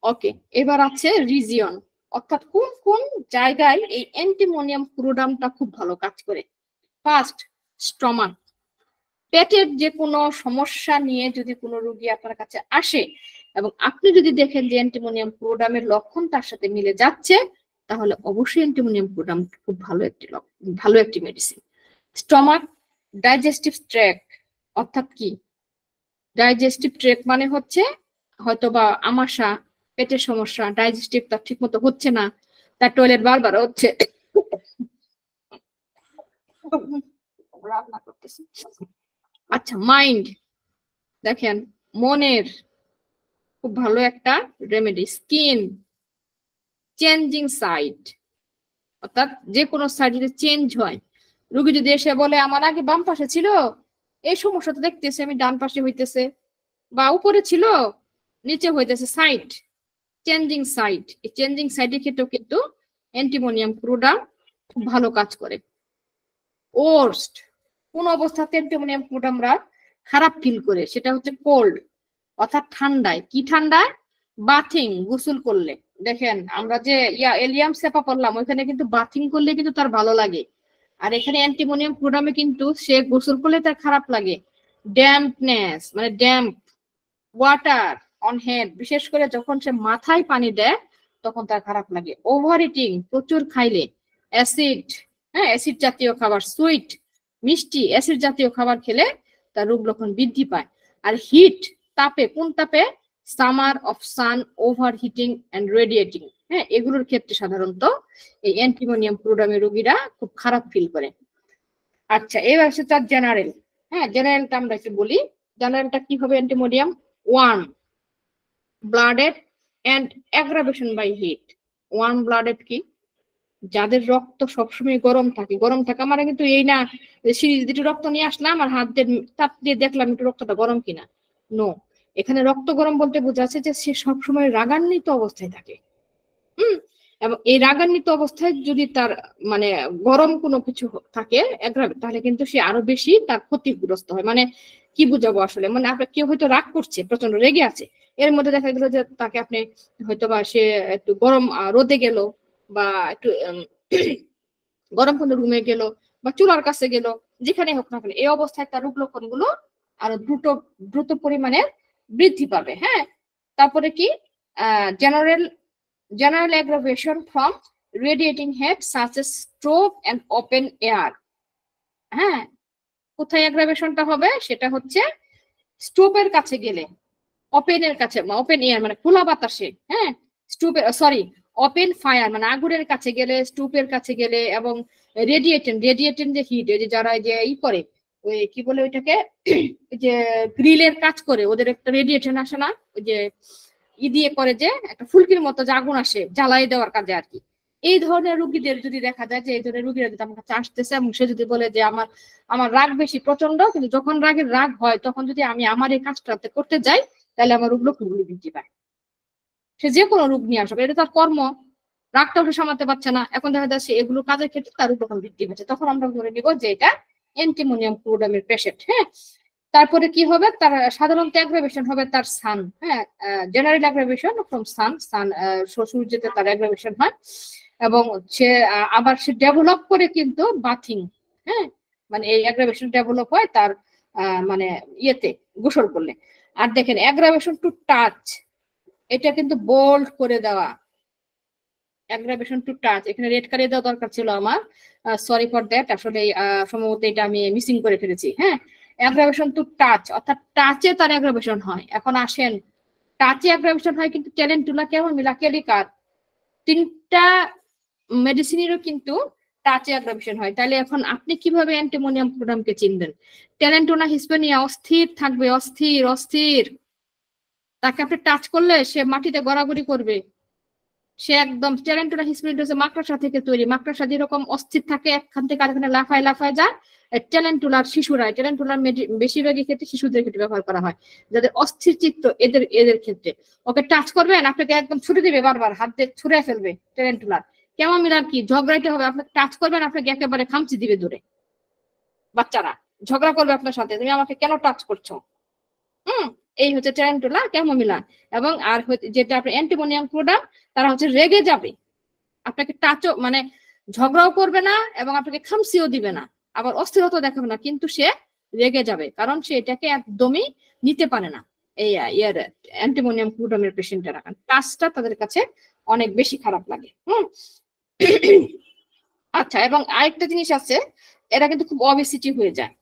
ওকে, এবার আছে রিজিয়ন, অর্থাৎ কোন কোন জায়গায় এই অ্যান্টিমোনিয়াম ক্লোরামটা খুব ভালো কাজ করে। First, stomach. পেটের যে কোনো সমস্যা নিয়ে যদি কোনো রোগী আপনার কাছে আসে এবং আপনি যদি দেখেন যে অ্যান্টিমোনিয়াম ক্লোরামের লক্ষণ তার সাথে মিলে যাচ্ছে, তাহলে অবশ্যই অ্যান্টিমোনিয়াম ক্লোরাম খুব ভালো একটি মেডিসিন। স্টমাক, ডাইজেস্টিভ ট্র্যাক্ট, অর্থাৎ কি ডাইজেস্টিভ ট্র্যাক্ট মানে হচ্ছে হয়তোবা আমাশা, পেটের সমস্যা, ডাইজেস্টিভ তার ঠিক মতো হচ্ছে না, তার টয়লেট বারবার হচ্ছে, আচ্ছা মাইন্ড, দেখেন মনের খুব ভালো একটা রেমেডি। স্কিন, চেঞ্জিং সাইড, অর্থাৎ যে কোনো সাইড যদি চেঞ্জ হয়, রোগী যদি এসে বলে আমার আগে বাম পাশে ছিল, এই সমস্যা তো দেখতেছে আমি ডান পাশে হইতেছে, বা উপরে ছিল নিচে হইতেছে, সাইড, চেঞ্জিং সাইড, এই চেঞ্জিং সাইডের ক্ষেত্রেও কিন্তু অ্যান্টিমোনিয়াম ক্লোরাম খুব ভালো কাজ করে। ওর্স্ট, কোন অবস্থাতে অ্যান্টিমোনিয়াম ক্লোরামরা খারাপ ফিল করে, সেটা হচ্ছে কোল্ড, অর্থাৎ ঠান্ডায়। কি ঠান্ডায়? বাথিং, গোসল করলে। দেখেন আমরা যে এলিয়াম সেপা পড়লাম, ওইখানে কিন্তু বাথিং করলে কিন্তু তার ভালো লাগে, আর এখানে অ্যান্টিমোনিয়াম ক্লোরামে কিন্তু সে গোসল করলে তার খারাপ লাগে। ড্যাম্পনেস মানে ড্যাম্প ওয়াটার অন হেড, বিশেষ করে যখন সে মাথায় পানি দেয় তখন তার খারাপ লাগে। ওভার ইটিং, প্রচুর খাইলে। অ্যাসিড, হ্যাঁ অ্যাসিড জাতীয় খাবার, সুইট মিষ্টি অ্যাসিড জাতীয় খাবার খেলে তার রোগ লক্ষণ বৃদ্ধি পায়। আর হিট, তাপে, কোন তাপে? Summer of sun, over heating and radiating, হ্যাঁ এগুলোর ক্ষেত্রে সাধারণত এই অ্যান্টিমোনিয়াম ক্লোরামের রোগীরা খুব খারাপ ফিল করে। আচ্ছা এবার হচ্ছে তার জেনারেল। হ্যাঁ জেনারেলটা আমরা একটু বলি। জেনারেলটা কি হবে? Antimonium 1, blooded and aggravation by heat. 1 blooded কি? যাদের রক্ত সবসময় গরম থাকে। গরম থাকা মানে কিন্তু এই না সিরিজ দুটো রক্ত নিয়ে আসলাম আর হাত দিয়ে তাপ দিয়ে দেখলাম একটু রক্তটা গরম কিনা, নো। এখানে রক্ত গরম বলতে বোঝাচ্ছে যে সে সবসময় রাগান্বিত অবস্থায় থাকে। এবং এই রাগান্বিত অবস্থায় যদি তার মানে গরম কোনো কিছু থাকে তাহলে কিন্তু সে আরো বেশি তার ক্ষতিগ্রস্ত হয়। মানে কি বুঝাবো আসলে, মানে আপনার কেউ হয়তো রাগ করছে, প্রচন্ড রেগে আছে, এর মধ্যে দেখা গেল যে তাকে আপনি হয়তো বা সে একটু গরম রোদে গেল বা একটু গরম কোনো রুমে গেল বা চুলার কাছে গেল, যেখানে হোক না কেন, এই অবস্থায় তার রোগ লক্ষণ গুলো আরো দ্রুত পরিমাণে বৃদ্ধি পাবে। হ্যাঁ তারপরে কি? general aggravation from radiating head such as stroke and open air। হ্যাঁ কোথায় অ্যাগ্রাভেশনটা হবে? সেটা হচ্ছে স্টোভের কাছে গেলে, ওপেনের কাছে, ওপেন এয়ার মানে খোলা বাতাসে, হ্যাঁ স্টোভের ওপেন ফায়ার মানে আগুনের কাছে গেলে, স্টোভের কাছে গেলে, এবং রেডিয়েটেন যে হিট, যে যারা যে ই করে ওই কি বলে ওইটাকে যে গ্রিলের কাজ করে, ওদের একটা রেডিয়েশন আসে না, ওই যে ই দিয়ে করে যে একটা ফুলকির মতো যে আগুন আসে জ্বালাই দেওয়ার কাজে আর কি। এই ধরনের রুগীদের যদি দেখা যায় যে এই ধরনের রুগীরা যদি আমার কাছে আসতেছে এবং সে যদি বলে যে আমার রাগ বেশি প্রচন্ড, কিন্তু যখন রাগ হয় তখন যদি আমি আমার এই কাজটাতে করতে যাই তাহলে আমার রোগ লক্ষণগুলি বৃদ্ধি পায়। সে যে কোনো রোগ নিয়ে আসবে, এটা তার কর্ম, রাগটা উঠে সামলাতে পারছে না, এখন দেখা যাচ্ছে এগুলো কাজের ক্ষেত্রে তার রোগ লক্ষণ বৃদ্ধি পাচ্ছে, তখন আমরা ধরে নিব যে এটা অ্যান্টিমোনিয়াম ক্লোরামের পেশেন্ট। হ্যাঁ তারপরে কি হবে? তার সাধারণত অ্যাগ্রাভেশন হবে তার সান। হ্যাঁ জেনারেল অ্যাগ্রাভেশন ফ্রম সান সূর্যতে তার অ্যাগ্রাভেশন হয়, এবং সে আবার সে ডেভেলপ করে কিন্তু বাথিং। হ্যাঁ মানে এই অ্যাগ্রাভেশন ডেভেলপ হয় তার মানে ইয়েতে গোসল করলে। আর দেখেন অ্যাগ্রাভেশন টু টাচ, এটা কিন্তু বোল্ড করে দেওয়া, অ্যাগ্রাভেশন টু টাচ, এখানে রেড কালিয়ে দেওয়া দরকার ছিল আমার, সরি ফর দ্যাট, আসলে সম্ভবত এটা আমি মিসিং করে ফেলেছি। হ্যাঁ অ্যাগ্রাভেশন টু টাচ, অর্থাৎ টাচে তার অ্যাগ্রাভেশন হয়। এখন আসেন টাচে অ্যাগ্রাভেশন হয় কিন্তু ট্যালেন্টুলা কেমন মিলা কেলিকার, তিনটা মেডিসিনেরও কিন্তু টাচে অ্যাগ্রাভেশন হয়। তাহলে এখন আপনি কিভাবে অ্যান্টিমোনিয়াম ক্লোরামকে চিনবেন? ট্যালেন্টোনা হিসপ্যানিয়া অস্থির থাকবে, অস্থির, তাকে আপনি টাচ করলে সে মাটিতে গড়াগড়ি করবে, সে একদম ট্যালেন্টোনা হিসপ্যানিয়া মাকড়সা থেকে তৈরি, মাকড়সা যেরকম অস্থির থাকে একখান থেকে আরেকখানে লাফায় যায়, ট্যালেন্টুলার বেশিরভাগই ক্ষেত্রে শিশুদের ক্ষেত্রে ব্যবহার করা হয়, যাদের অস্থির চিত্ত এদের ক্ষেত্রে। ওকে টাচ করবেন, আপনাকে একদম ছুটে দিবে, বারবার হাত দিয়ে ছুড়ে ফেলবে ট্যালেন্টুলার। কেমন মিলার কি ঝগড়াইতে হবে, আপনাকে টাচ করবেন, আপনাকে একেবারে খামচি দিবে দূরে। বাচ্চারা ঝগড়া করবে আপনার সাথে, তুমি আমাকে কেন টাচ করছো। এই হচ্ছে ট্যালেন্টুলা, ক্যামোমিলা। এবং আর যেটা আপনার অ্যান্টিমোনিয়াম ক্লোরাম, তারা হচ্ছে রেগে যাবে, আপনাকে টাচও মানে ঝগড়াও করবে না এবং আপনাকে খামসিও দিবে না, আবার অস্থিরতা দেখাবে না, কিন্তু সে রেগে যাবে, কারণ সে এটাকে একদমই নিতে পারে না। এই ইয়ার অ্যান্টিমোনিয়াম গ্লুটামের পেশেন্টেরা কাজটা তাদের কাছে অনেক বেশি খারাপ লাগে। আচ্ছা, এবং আরেকটা জিনিস আছে, এরা কিন্তু খুব অবেসিটি হয়ে যায়,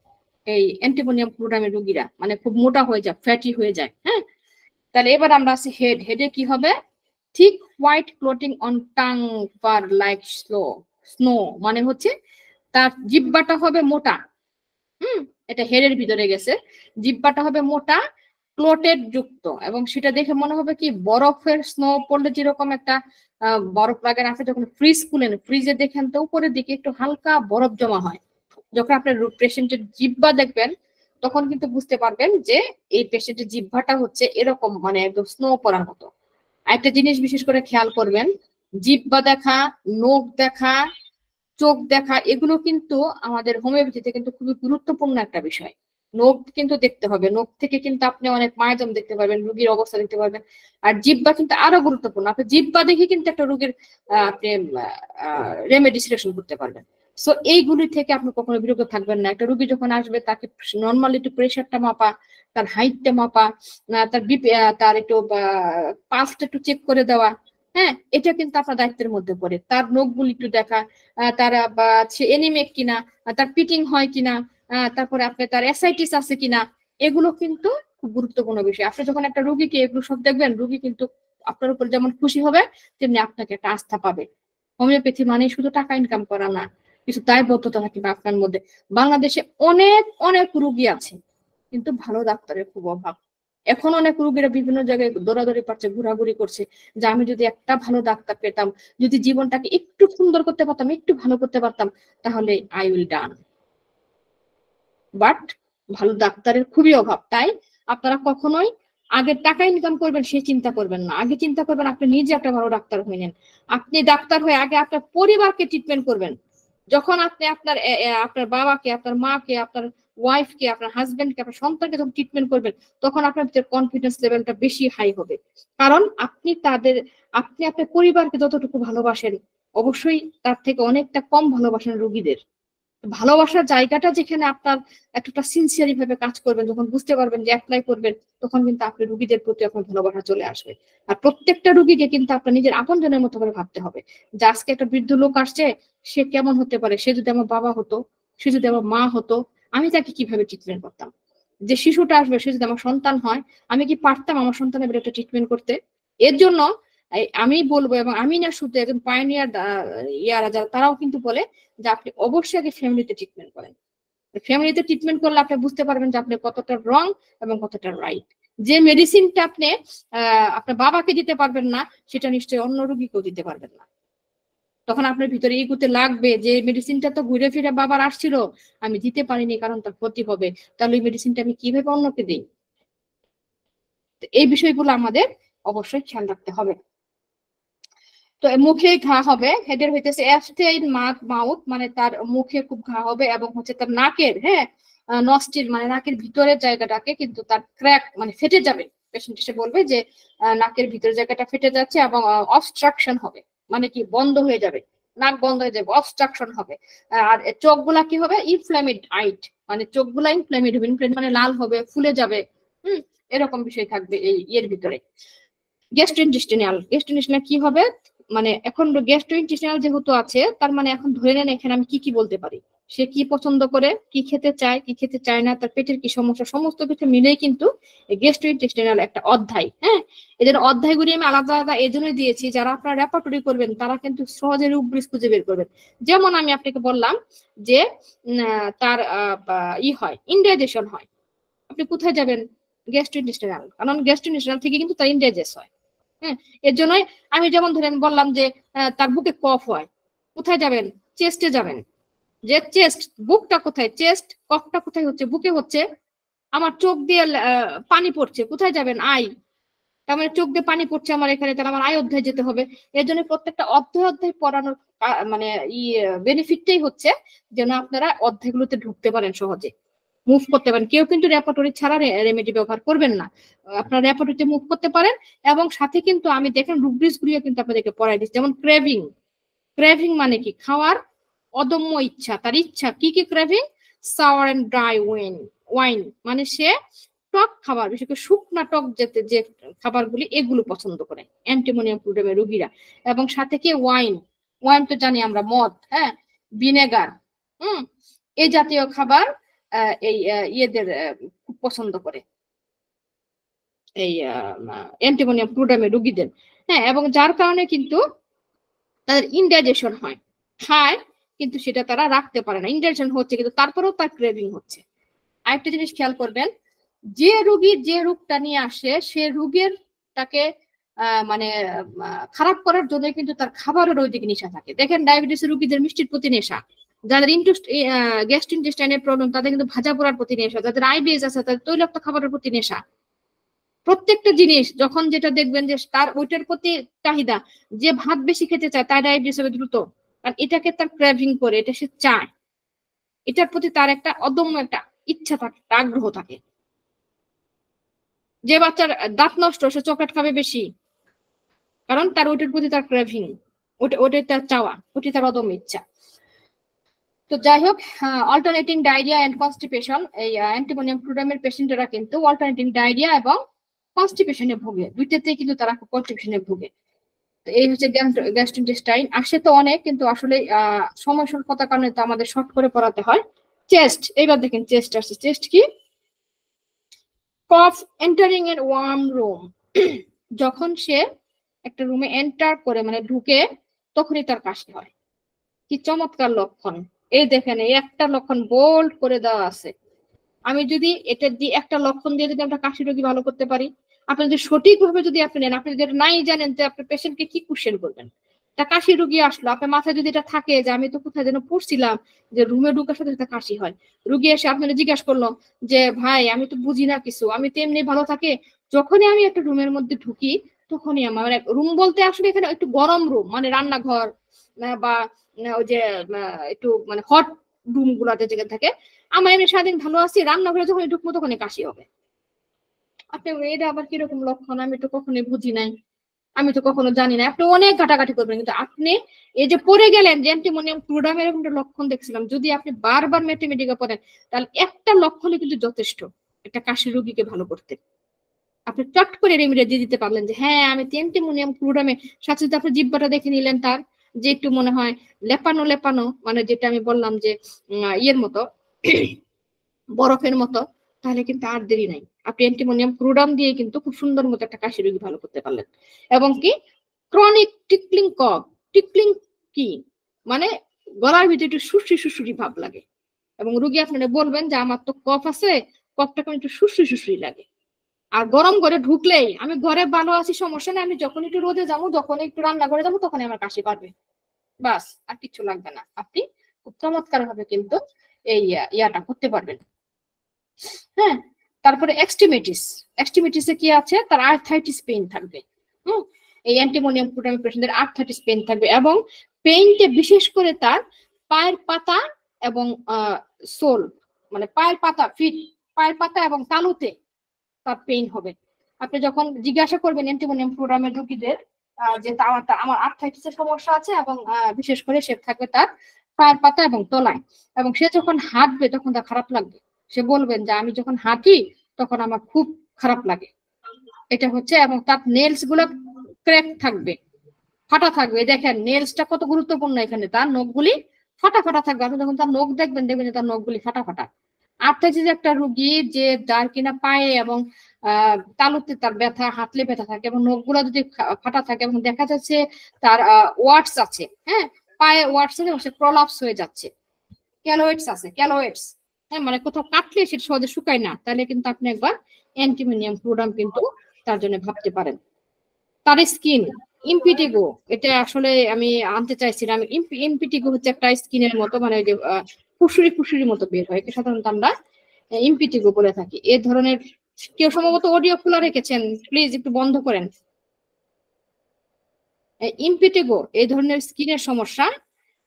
এই অ্যান্টিমোনিয়াম গ্লুটামের রোগীরা, মানে খুব মোটা হয়ে যায়, ফ্যাটি হয়ে যায়। হ্যাঁ, তাহলে এবার আমরা আছি হেড। হেডে কি হবে? Thick white clotting on tongue per like snow, মানে হচ্ছে তার জিহ্বাটা হবে মোটা। এটা হেডের ভিতরে গেছে, জিহ্বাটা হবে মোটা, ক্লোটেড যুক্ত, এবং সেটা দেখে মনে হবে কি বরফের স্নো পড়লে যেরকম একটা বরফ লাগার আছে, যখন ফ্রিজ খুলেন, ফ্রিজে দেখেন তো উপরের দিকে একটু হালকা বরফ জমা হয়। যখন আপনার পেশেন্টের জিহ্বা দেখবেন, তখন কিন্তু বুঝতে পারবেন যে এই পেশেন্টের জিহ্বাটা হচ্ছে এরকম, মানে একদম স্নো পড়ার মতো। একটা জিনিস বিশেষ করে খেয়াল করবেন, জিহ্বা দেখা, নখ দেখা, চোখ দেখা, এগুলো কিন্তু আমাদের হোমিওপ্যাথিতে কিন্তু খুবই গুরুত্বপূর্ণ একটা বিষয়। নখ কিন্তু দেখতে হবে, নখ থেকে কিন্তু আপনি অনেক মায়াজম দেখতে পারবেন, রোগীর অবস্থা দেখতে পারবেন। আর জিহ্বা কিন্তু আরো গুরুত্বপূর্ণ, আপনি জিহ্বা দেখে কিন্তু একটা রোগীর আপনি রেমেডি সিলেকশন করতে পারবেন। সো এইগুলি থেকে আপনি কখনো বিরত থাকবেন না। একটা রোগী যখন আসবে, তাকে নর্মালি একটু প্রেশারটা মাপা, তার হাইটটা মাপা, তার বিপি, তার একটু পালসটা একটু চেক করে দেওয়া। হ্যাঁ, এটা কিন্তু আপনার দায়িত্বের মধ্যে পড়ে। তার নখগুলি একটু দেখা, তার সে এনিমিক কিনা, তার পিটিং হয় কিনা, তারপরে আপনি তার অ্যাসাইটিস আছে কিনা, এগুলো কিন্তু খুব গুরুত্বপূর্ণ বিষয়। আপনি যখন একটা রোগীকে এগুলো সব দেখবেন, রোগী কিন্তু আপনার উপর যেমন খুশি হবে, তেমনি আপনাকে একটা আস্থা পাবে। হোমিওপ্যাথি মানে শুধু টাকা ইনকাম করা না, কিছু দায়বদ্ধতা থাকবে আপনার মধ্যে। বাংলাদেশে অনেক অনেক রোগী আছে, কিন্তু ভালো ডাক্তারের খুব অভাব। এখন অনেক রোগীরা বিভিন্ন জায়গায় দৌড়াদৌড়ি পাচ্ছে, ঘোরাঘুরি করছে, যে আমি যদি একটা ভালো ডাক্তার পেতাম, যদি জীবনটাকে একটু সুন্দর করতে পারতাম, একটু ভালো করতে পারতাম, তাহলে আই উইল ডান। বাট ভালো ডাক্তারের খুবই অভাব। তাই আপনারা কখনোই আগে টাকা ইনকাম করবেন সে চিন্তা করবেন না, আগে চিন্তা করবেন আপনি নিজে একটা ভালো ডাক্তার হয়ে নেন। আপনি ডাক্তার হয়ে আগে আপনার পরিবারকে ট্রিটমেন্ট করবেন। যখন আপনি আপনার আপনার বাবাকে, আপনার মাকে, আপনার ওয়াইফকে, আপনার হাজবেন্ডকে, আপনার সন্তানকে যখন ট্রিটমেন্ট করবেন, তখন আপনার কনফিডেন্স লেভেলটা বেশি হাই হবে। কারণ আপনি আপনার পরিবারকে যতটুকু ভালোবাসেন, অবশ্যই তার থেকে অনেকটা কম ভালোবাসেন রোগীদের। ভালোবাসার জায়গাটা যেখানে আপনার একটা সিনসিয়ারি ভাবে কাজ করবেন, যখন বুঝতে পারবেন যে অ্যাপ্লাই করবেন, তখন কিন্তু আপনি রোগীদের প্রতি আপনার ভালোবাসা চলে আসবে। আর প্রত্যেকটা রোগীকে কিন্তু আপনার নিজের আপনজনের মতো করে ভাবতে হবে, যে আজকে একটা বৃদ্ধ লোক আসছে, সে কেমন হতে পারে, সে যদি আমার বাবা হতো, সে যদি আমার মা হতো, আমি তাকে কিভাবে ট্রিটমেন্ট করতাম। যে শিশুটা আসবে, সে যদি আমার সন্তান হয়, আমি কি পারতাম আমার সন্তানের একটা ট্রিটমেন্ট করতে। এর জন্য আমি বলবো, এবং আমি না শুধু একজন পায়োনিয়ার ইয়ারা যারা, তারাও কিন্তু বলে যে আপনি অবশ্যই আগে ফ্যামিলিতে ট্রিটমেন্ট করেন। ফ্যামিলিতে ট্রিটমেন্ট করলে আপনি বুঝতে পারবেন যে আপনি কতটা রং এবং কতটা রাইট। যে মেডিসিনটা আপনি আপনার বাবাকে দিতে পারবেন না, সেটা নিশ্চয়ই অন্য রোগীকেও দিতে পারবেন না। তখন আপনার ভিতরে ইগোতে লাগবে যে মেডিসিনটা তো ঘুরে ফিরে বাবার আসছিল, আমি দিতে পারিনি কারণ তার ক্ষতি হবে, তাহলে ওই মেডিসিনটা আমি কিভাবে অন্যকে দিই। এই বিষয়গুলো আমাদের অবশ্যই খেয়াল রাখতে হবে। তো মুখে ঘা হবে, হেডের হইতেছে অ্যাফটেইন মাউথ, মানে তার মুখে খুব ঘা হবে, এবং হচ্ছে তার নাকের, হ্যাঁ, নস্টিল মানে নাকের ভিতরের জায়গাটাকে কিন্তু তার ক্র্যাক মানে ফেটে যাবে। পেশেন্ট এসে বলবে যে নাকের ভিতরের জায়গাটা ফেটে যাচ্ছে, এবং অবস্ট্রাকশন হবে, মানে কি বন্ধ হয়ে যাবে, নাক বন্ধ হয়ে যাবে, অবস্ট্রাকশন হবে। আর চোখগুলা কি হবে, ইনফ্ল্যামেড আইট, মানে চোখগুলা ইনফ্ল্যামেড হবে, মানে লাল হবে, ফুলে যাবে। এরকম বিষয় থাকবে এই এর ভিতরে। গ্যাস্ট্রোইন্টেস্টিনাল কি হবে, মানে এখন গ্যাস্ট্রোইন্টেস্টিনাল যেহেতু আছে, তার মানে এখন ধরে নেন এখানে আমি কি কি বলতে পারি, সে কি পছন্দ করে, কি খেতে চায়, কি খেতে চায় না, তার পেটের কি সমস্যা, সমস্ত কিছু মিলেই কিন্তু গ্যাস্ট্রোইন্টেস্টিনাল একটা অধ্যায়। হ্যাঁ, এদের অধ্যায়গুলি আমি আলাদা আলাদা এই জন্য দিয়েছি, যারা আপনারা রেপার্টরি করবেন তারা কিন্তু সহজে রূপ ব্রিজ খুঁজে বের করবেন। যেমন আমি আপনাকে বললাম যে তার হয়, ইনডাইজেশন হয়, আপনি কোথায় যাবেন, গ্যাস্ট্রোইন্টেস্টিনাল, কারণ গ্যাস্ট্রোইন্টেস্টিনাল থেকে কিন্তু তার ইনডাইজেস্ট হয়। হ্যাঁ, এর জন্যই আমি যেমন ধরেন বললাম যে তার বুকে কফ হয়, কোথায় যাবেন, চেস্টে যাবেন। যে চেস্ট, বুকটা কোথায়, চেস্ট, কফটা কোথায় হচ্ছে, বুকে হচ্ছে। আমার চোখ দিয়ে পানি পড়ছে, কোথায় যাবেন, আই, তার মানে চোখ দিয়ে পানি পড়ছে আমার এখানে, তাহলে আমার আয় অধ্যায় যেতে হবে। এর জন্য প্রত্যেকটা অধ্যায় অধ্যায় পড়ানোর মানে বেনিফিটটাই হচ্ছে যেন আপনারা অধ্যায়গুলোতে ঢুকতে পারেন, সহজে মুভ করতে পারেন। কেউ কিন্তু রেপার্টরি ছাড়া রেমেডি ব্যবহার করবেন না, আপনার রেপার্টরিতে মুভ করতে পারেন। এবং সাথে কিন্তু আমি দেখেন রুব্রিক্স গুলিও কিন্তু আপনাদেরকে পড়াই দিচ্ছি, যেমন ক্রেভিং। ক্রেভিং মানে কি, খাওয়ার অদম্য ইচ্ছা, তার ইচ্ছা কি কি craving, sour and dry wine, মানে সে টক খাবার, বিশেষ করে শুকনা টক যেতে যে খাবারগুলি এগুলো পছন্দ করে অ্যান্টিমোনিয়াম ফ্লুইডামের রোগীরা। এবং সাথে কি ওয়াইন, ওয়াইন তো জানি আমরা মদ, হ্যাঁ, ভিনেগার, এই জাতীয় খাবার এই ইয়েদের খুব পছন্দ করে এই অ্যান্টিমোনিয়াম ফ্লুইডামের রোগীদের। হ্যাঁ, এবং যার কারণে কিন্তু তাদের ইনডাইজেশন হয়, খায় কিন্তু সেটা তারা রাখতে পারে না, ইনডাইজেশন হচ্ছে কিন্তু তারপরেও তার ক্রেভিং হচ্ছে। আরেকটা জিনিস খেয়াল করবেন, যে রোগী যে রোগটা নিয়ে আসে সে রোগের তাকে মানে খারাপ করার জন্য কিন্তু তার খাবারের ওই দিকে নেশা থাকে। দেখেন ডায়াবেটিসের রোগীদের মিষ্টির প্রতি নেশা, যাদের গ্যাস্ট্রোইন্টেস্টাইনের প্রবলেম তাদের কিন্তু ভাজা পোড়ার প্রতি নেশা, যাদের আইবিএস আছে তাদের তৈলাক্ত খাবারের প্রতি নেশা। প্রত্যেকটা জিনিস যখন যেটা দেখবেন যে তার ওইটার প্রতি চাহিদা, যে ভাত বেশি খেতে চায় তার ডায়াবেটিস হবে দ্রুত, কারণ এটাকে তার ক্রেভিং করে, এটা সে চায়, এটার প্রতি তার একটা অদম্য একটা ইচ্ছা থাকে, আগ্রহ থাকে। যে বাচ্চার দাঁত নষ্ট সে চকলেট খাবে বেশি, কারণ তার ওইটার প্রতি তার ক্রেভিং, ওটাই তার চাওয়া, ওটি তার অদম্য ইচ্ছা। তো যাই হোক, অল্টারনেটিং ডায়রিয়া এন্ড কনস্টিপেশন, এই অ্যান্টিমোনিয়াম ফ্লুইডামের পেশেন্টরা কিন্তু অল্টারনেটিং ডায়রিয়া এবং কনস্টিপেশনে ভোগে, দুইটাতেই কিন্তু তারা কনস্টিপেশনে ভোগে। তো এই হচ্ছে গ্যাস্ট্রোইন্টেস্টাইন। আসে তো অনেক, কিন্তু আসলে সময় স্বল্পতার কারণে তো আমাদের শর্ট করে পড়াতে হয়। চেস্ট, এইবার দেখেন চেস্ট আসছে। চেস্ট কি? কফ এন্টারিং এর ওয়ার্ম রুম, যখন সে একটা রুমে এন্টার করে মানে ঢুকে তখনই তার কাশি হয়। কি চমৎকার লক্ষণ! এই দেখেন, এই একটা লক্ষণ বোল্ড করে দেওয়া আছে। আমি যদি এটা দিয়ে একটা লক্ষণ দিয়ে যদি আমরা কাশি রোগী ভালো করতে পারি, আপনি যদি সঠিকভাবে যদি আপনি নেন, আপনি যদি নাই জানেন যে আপনার পেশেন্টকে কি কোশ্চেন করবেন। তা কাশি রোগী আসলো, আপনার মাথায় যদি এটা থাকে যে আমি তো কোথায় যেন পড়ছিলাম যে রুমে ঢুকার সাথে সাথে কাশি হয়, রুগী এসে আপনারা জিজ্ঞাসা করলো যে ভাই আমি তো বুঝি না কিছু, আমি তো এমনি ভালো থাকে, যখনই আমি একটা রুমের মধ্যে ঢুকি তখনই আমার রুম বলতে আসলে এখানে একটু গরম রুম, মানে রান্নাঘর বা ওই যে একটু মানে হট রুম গুলাতে যেখানে থাকে, আমার এমনি সারাদিন ভালো আছি, রান্নাঘরে যখন ঢুকবো তখনই কাশি হবে। আপনি এটা আবার কিরকম লক্ষণ, আমি তো কখনোই বুঝি নাই, আমি তো কখনো জানি না, আপনি অনেক ঘাটাঘাটি করবেন, কিন্তু আপনি এই যে পড়ে গেলেন যে অ্যান্টিমোনিয়াম ফ্লুইডামের এরকম একটা লক্ষণ দেখছিলাম, যদি আপনি বারবার ম্যাথমেটিকা পড়েন তাহলে একটা লক্ষণই কিন্তু যথেষ্ট একটা কাশি রোগীকে ভালো করতে। আপনি চট করে রেমিডি দিয়ে দিতে পারলেন যে হ্যাঁ আমি অ্যান্টিমোনিয়াম ফ্লুইডামের সাথে সাথে আপনি জিহ্বাটা দেখে নিলেন তার যে একটু মনে হয় লেপানো লেপানো, মানে যেটা আমি বললাম যে ইয়ের মতো বরফের মতো, তাহলে কিন্তু আর দেরি নাই, আপনি অ্যান্টিমোনিয়াম ফ্লুইডাম দিয়ে কিন্তু খুব সুন্দর মতো একটা কাশি রোগী ভালো করতে পারলেন। এবং কি ক্রনিক টিকলিং কফ, টিকলিং কি মানে গলার ভিতরে একটু সুসুরি সুসুরি ভাব লাগে, এবং রোগী আপনারা বলবেন যে আমার তো কফ আছে, কফটা কেমন একটু সুসুরি সুসুরি লাগে। আর গরম ঘরে ঢুকলেই আমি ঘরে ভালো আছি সমস্যা নেই, আমি যখন একটু রোদে যাবো, যখন একটু রান্না করে যাবো, তখন আমার কাশি পারবে, বাস আর কিছু লাগবে না। আপনি খুব চমৎকার ভাবে কিন্তু এই ইয়াটা করতে পারবেন। হ্যাঁ, তারপরে এক্সট্রিমিটিসে কি আছে, তার আর্থাইটিস পেইন থাকবে। এই অ্যান্টিমোনিয়াম ফ্লুইডামের পেশেন্টদের আর্থাইটিস পেইন থাকবে, এবং পেইনটা বিশেষ করে তার পায়ের পাতা এবং সোল, মানে পায়ের পাতা, ফিট, পায়ের পাতা এবং তালুতে তার পেইন হবে। আপনি যখন জিজ্ঞাসা করবেন অ্যান্টিমোনিয়াম ফ্লুইডামের রোগীদের যে আমার আর্থাইটিসের সমস্যা আছে, এবং বিশেষ করে সে থাকবে তার পায়ের পাতা এবং তলায়, এবং সে যখন হাঁটবে তখন তার খারাপ লাগবে, সে বলবেন যে আমি যখন হাঁটি তখন আমার খুব খারাপ লাগে, এটা হচ্ছে। এবং তার নেলস গুলো ক্র্যাক থাকবে, ফাটা থাকবে। দেখেন নেলসটা কত গুরুত্বপূর্ণ এখানে, তার নখগুলি ফাটা ফাটা থাকবে, আপনি যখন তার নখ দেখবেন যে তার নখগুলি ফাটা ফাটা। আর্থাইটিস একটা রোগী যে যার কিনা পায়ে এবং তালুতে তার ব্যথা, হাতলে ব্যথা থাকে, এবং নখগুলো যদি ফাটা থাকে, এবং দেখা যাচ্ছে তার ওয়ার্ডস আছে, হ্যাঁ পায়ে ওয়ার্ডস আছে, সে প্রলাপস হয়ে যাচ্ছে, ক্যালোয়েডস আছে, ক্যালোয়েডস, হ্যাঁ মানে কোথাও কাটলে সেটা সহজে শুকায় না, তাহলে কিন্তু আপনি একবার অ্যান্টিমোনিয়াম ফ্লুইডাম কিন্তু তার জন্য ভাবতে পারেন। তার স্কিন ইম্পিটিগো, এটা আসলে আমি আনতে চাইছিলাম। ইম্পিটিগো হচ্ছে একটা স্কিনের মতো, মানে ওই যে ফুসুরি ফুসুরি মতো বের হয়, সাধারণত আমরা ইম্পিটিগো বলে থাকি। এ ধরনের কেউ সম্ভবত অডিও খোলা রেখেছেন, প্লিজ একটু বন্ধ করেন। ইম্পিটিগো এই ধরনের স্কিনের সমস্যা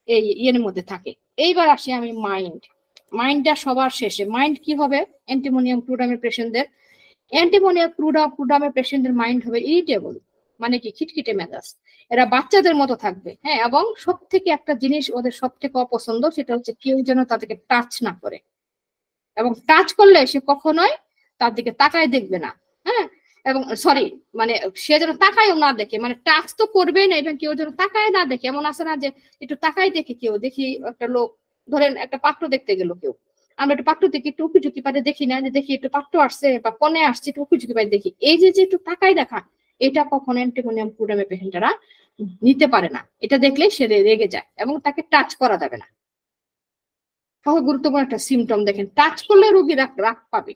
এই ইয়ের মধ্যে থাকে। এইবার আসি আমি মাইন্ডটা সবার শেষে। মাইন্ড কি হবে অ্যান্টিমোনিয়াম ফ্লুইডামের পেশেন্টদের? অ্যান্টিমোনিয়াম ফ্লুইডামের পেশেন্টদের মাইন্ড হবে ইরিটেবল, মানে কি খিটখিটে মেজাজ, এরা বাচ্চাদের মতো থাকবে। হ্যাঁ, এবং সব থেকে একটা জিনিস ওদের সব থেকে অপছন্দ, সেটা হচ্ছে কেউ যেন তাদেরকে টাচ না করে, এবং টাচ করলে সে কখনোই তার দিকে তাকায় দেখবে না। হ্যাঁ, এবং সরি, মানে সে যেন তাকায়ও না দেখে, মানে টাচ তো করবেই না, এবং কেউ যেন তাকায় না দেখে। এমন আছে না যে একটু তাকাই দেখে কেউ, দেখি একটা লোক ধরেন একটা পাত্র দেখতে গেল কেউ, আমরা একটু পাত্র দেখি, একটু উকি ঝুঁকি পাতে দেখি না, যে দেখি একটু পাত্র আসছে বা কনে আসছে, একটু উকি ঝুঁকি পাতে দেখি। এই যে যে একটু তাকাই দেখা, এটা কখনো অ্যান্টিমোনিয়াম ক্লোরামের পেশেন্টরা নিতে পারে না। এটা দেখলে সে রেগে যায় এবং তাকে টাচ করা যাবে না। গুরুত্বপূর্ণ একটা সিমটম দেখেন, টাচ করলে রোগী রাগ পাবে।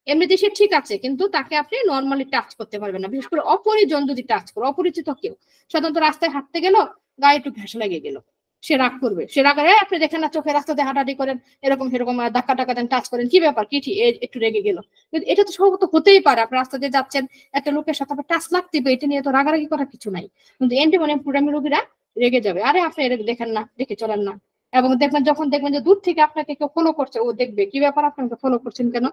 এমনিতে সে ঠিক আছে, কিন্তু তাকে আপনি নর্মালি টাচ করতে পারবেন না, বিশেষ করে অপরিজন যদি টাচ করে। অপরিচিত কেউ সাধারণত রাস্তায় হাঁটতে গেল, গায়ে একটু ঘেঁষা লেগে গেল, সে রাগ করবে। সে রাগ করে, আপনি দেখেন না চোখে রাস্তাতে হাঁটাহাঁটি করেন, এরকম সেরকম ধাক্কা টাক্কা দেন, টাচ করেন, কি ব্যাপার, কি ঠিক, একটু রেগে গেল। কিন্তু এটা তো সম্ভবত হতেই পারে, আপনি রাস্তা দিয়ে যাচ্ছেন, একটা লোকের সাথে আপনার টাচ লাগতে হবে, এটা নিয়ে তো রাগারাগি করার কিছু নাই। কিন্তু অ্যান্টিমোনিয়াম ক্লোরামের রোগীরা রেগে যাবে, আরে আপনি দেখেন না, দেখে চলেন না। এবং দেখবেন, যখন দেখবেন যে দূর থেকে আপনাকে কেউ ফলো করছে, ও দেখবে কি ব্যাপার, আপনাকে ফলো করছেন কেন,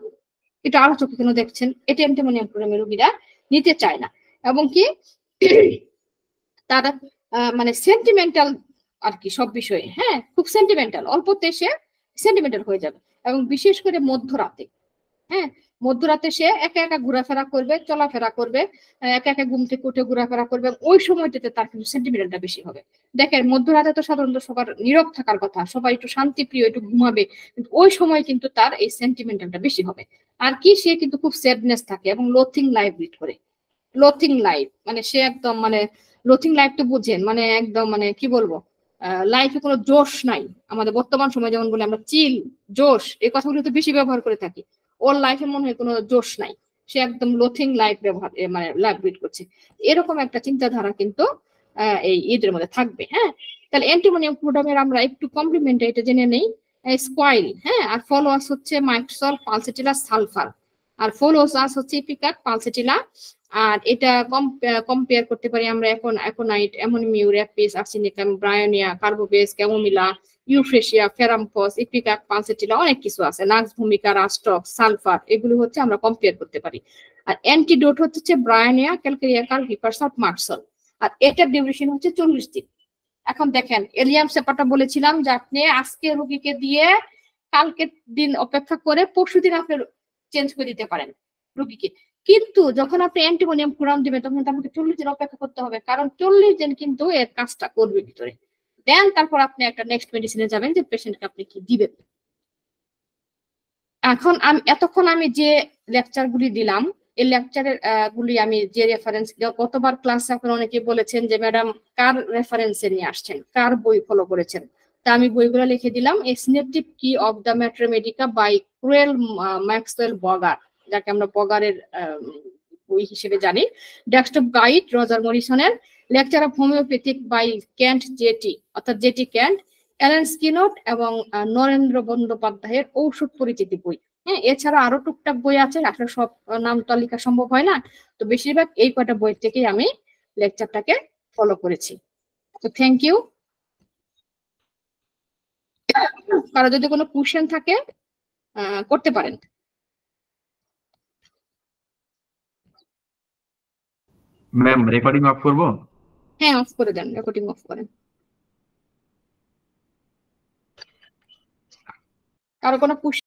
এটা আলো চোখে কেন দেখছেন। এটা অ্যান্টিমোনিয়াম ক্লোরামের রোগীরা নিতে চায় না। এবং কি তারা মানে সেন্টিমেন্টাল আর কি সব বিষয়ে। হ্যাঁ, খুব সেন্টিমেন্টাল, অল্পতে সে সেন্টিমেন্টাল হয়ে যাবে। এবং বিশেষ করে মধ্যরাতে, হ্যাঁ, মধ্যরাতে সে একা একা ঘোরাফেরা করবে, চলাফেরা করবে, একা একা ঘুম থেকে উঠে ঘোরাফেরা করবে। ওই সময়টাতে তার কিন্তু সেন্টিমেন্টালটা বেশি হবে। দেখেন, মধ্যরাতে তো সাধারণত সবার নীরব থাকার কথা, সবাই একটু শান্তিপ্রিয়, একটু ঘুমাবে, কিন্তু ওই সময় কিন্তু তার এই সেন্টিমেন্টালটা বেশি হবে। আর কি, সে কিন্তু খুব স্যাডনেস থাকে এবং লোথিং লাইফ লিড করে। লোথিং লাইফ মানে সে একদম, মানে লোথিং লাইফ তো বুঝেন, মানে একদম, মানে কি বলবো, লাইফে কোনো জোশ নাই। আমাদের বর্তমান সময় যেমন বলি আমরা চিল, জোশ, এই কথাগুলো তো বেশি ব্যবহার করে থাকি। ওর লাইফে মনে হয় কোনো জোশ নাই, সে একদম লোথিং লাইফ ব্যবহার, মানে লাইফ লিড করছে। এরকম একটা চিন্তাধারা কিন্তু এই ঈদের মধ্যে থাকবে। হ্যাঁ, তাহলে অ্যান্টিমোনিয়াম ক্লোরামের আমরা একটু কমপ্লিমেন্ট এটা জেনে নেই। স্কোয়াইল, হ্যাঁ, আর ফলোয়াস হচ্ছে মাইক্রোসল পালসেটিলা সালফার, আর ফলোসাস হচ্ছে ইপিকাক পালসেটিলা। আর এটা কম্পেয়ার করতে পারি আমরা এখন অ্যাকোনাইট, অ্যামোনিয়াম, র্যাপিস, arsenicum, bryonia, carbo veg, chamomilla, euphrasia, ferrum phos, ipecac pulsatilla, অনেক কিছু আছে, নাক্স ভূমিকা, রাস্টক, সালফার, এগুলো হচ্ছে আমরা কম্পেয়ার করতে পারি। আর অ্যান্টিডোট হচ্ছে ব্রায়োনিয়া, ক্যালকেরিয়া, হিপারসাপ, মার্কসল। আর এটার ডিউরেশন হচ্ছে 40 দিন। এখন দেখেন, এলিয়াম সেপাটা বলেছিলাম যে আপনি আজকে রোগীকে দিয়ে কালকে দিন অপেক্ষা করে পরশু দিন আপনি চেঞ্জ করে দিতে পারেন রোগীকে। কিন্তু যখন আপনি অ্যান্টিমোনিয়াম ক্লোরাম দিবেন, তখন আপনাকে 40 দিন অপেক্ষা করতে হবে, কারণ 40 দিন কিন্তু এর কাজটা করবে ভিতরে। দেন তারপর আপনি একটা নেক্সট মেডিসিনে যাবেন যে পেশেন্টকে আপনি কি দিবেন। এখন এতক্ষণ আমি যে লেকচার গুলি দিলাম, এই লেকচারের গুলি আমি যে রেফারেন্স, গতবার ক্লাসে আপনারা অনেকে বলেছেন যে ম্যাডাম কার রেফারেন্সে নিয়ে আসছেন, কার বই ফলো করেছেন। তা আমি বইগুলো লিখে দিলাম। A synoptic key of the materia medica by ক্রুয়েল ম্যাক্সওয়েল বগার, যাকে আমরা বগারের বই হিসেবে জানি। ডেস্কটপ গাইড রজার মরিসনের। Lecture of homeopathic by Kent JT, অর্থাৎ জেটি ক্যান্ট। অ্যালেন স্কিনট এবং নরেন্দ্র বন্দ্যোপাধ্যায়ের ঔষধ পরিচিতি বই। হ্যাঁ, এছাড়া আরো টুকটাক বই আছে, আসলে সব নাম তালিকা সম্ভব হয় না, তো বেশিরভাগ এই কয়টা বই থেকেই আমি লেকচারটাকে ফলো করেছি। তো থ্যাংক ইউ। কারো যদি কোনো কোশ্চেন থাকে করতে পারেন। ম্যাম রেকর্ডিং অফ করব? হ্যাঁ, অফ করে দেন, রেকর্ডিং অফ করেন। কারো কোনো কোশ্চেন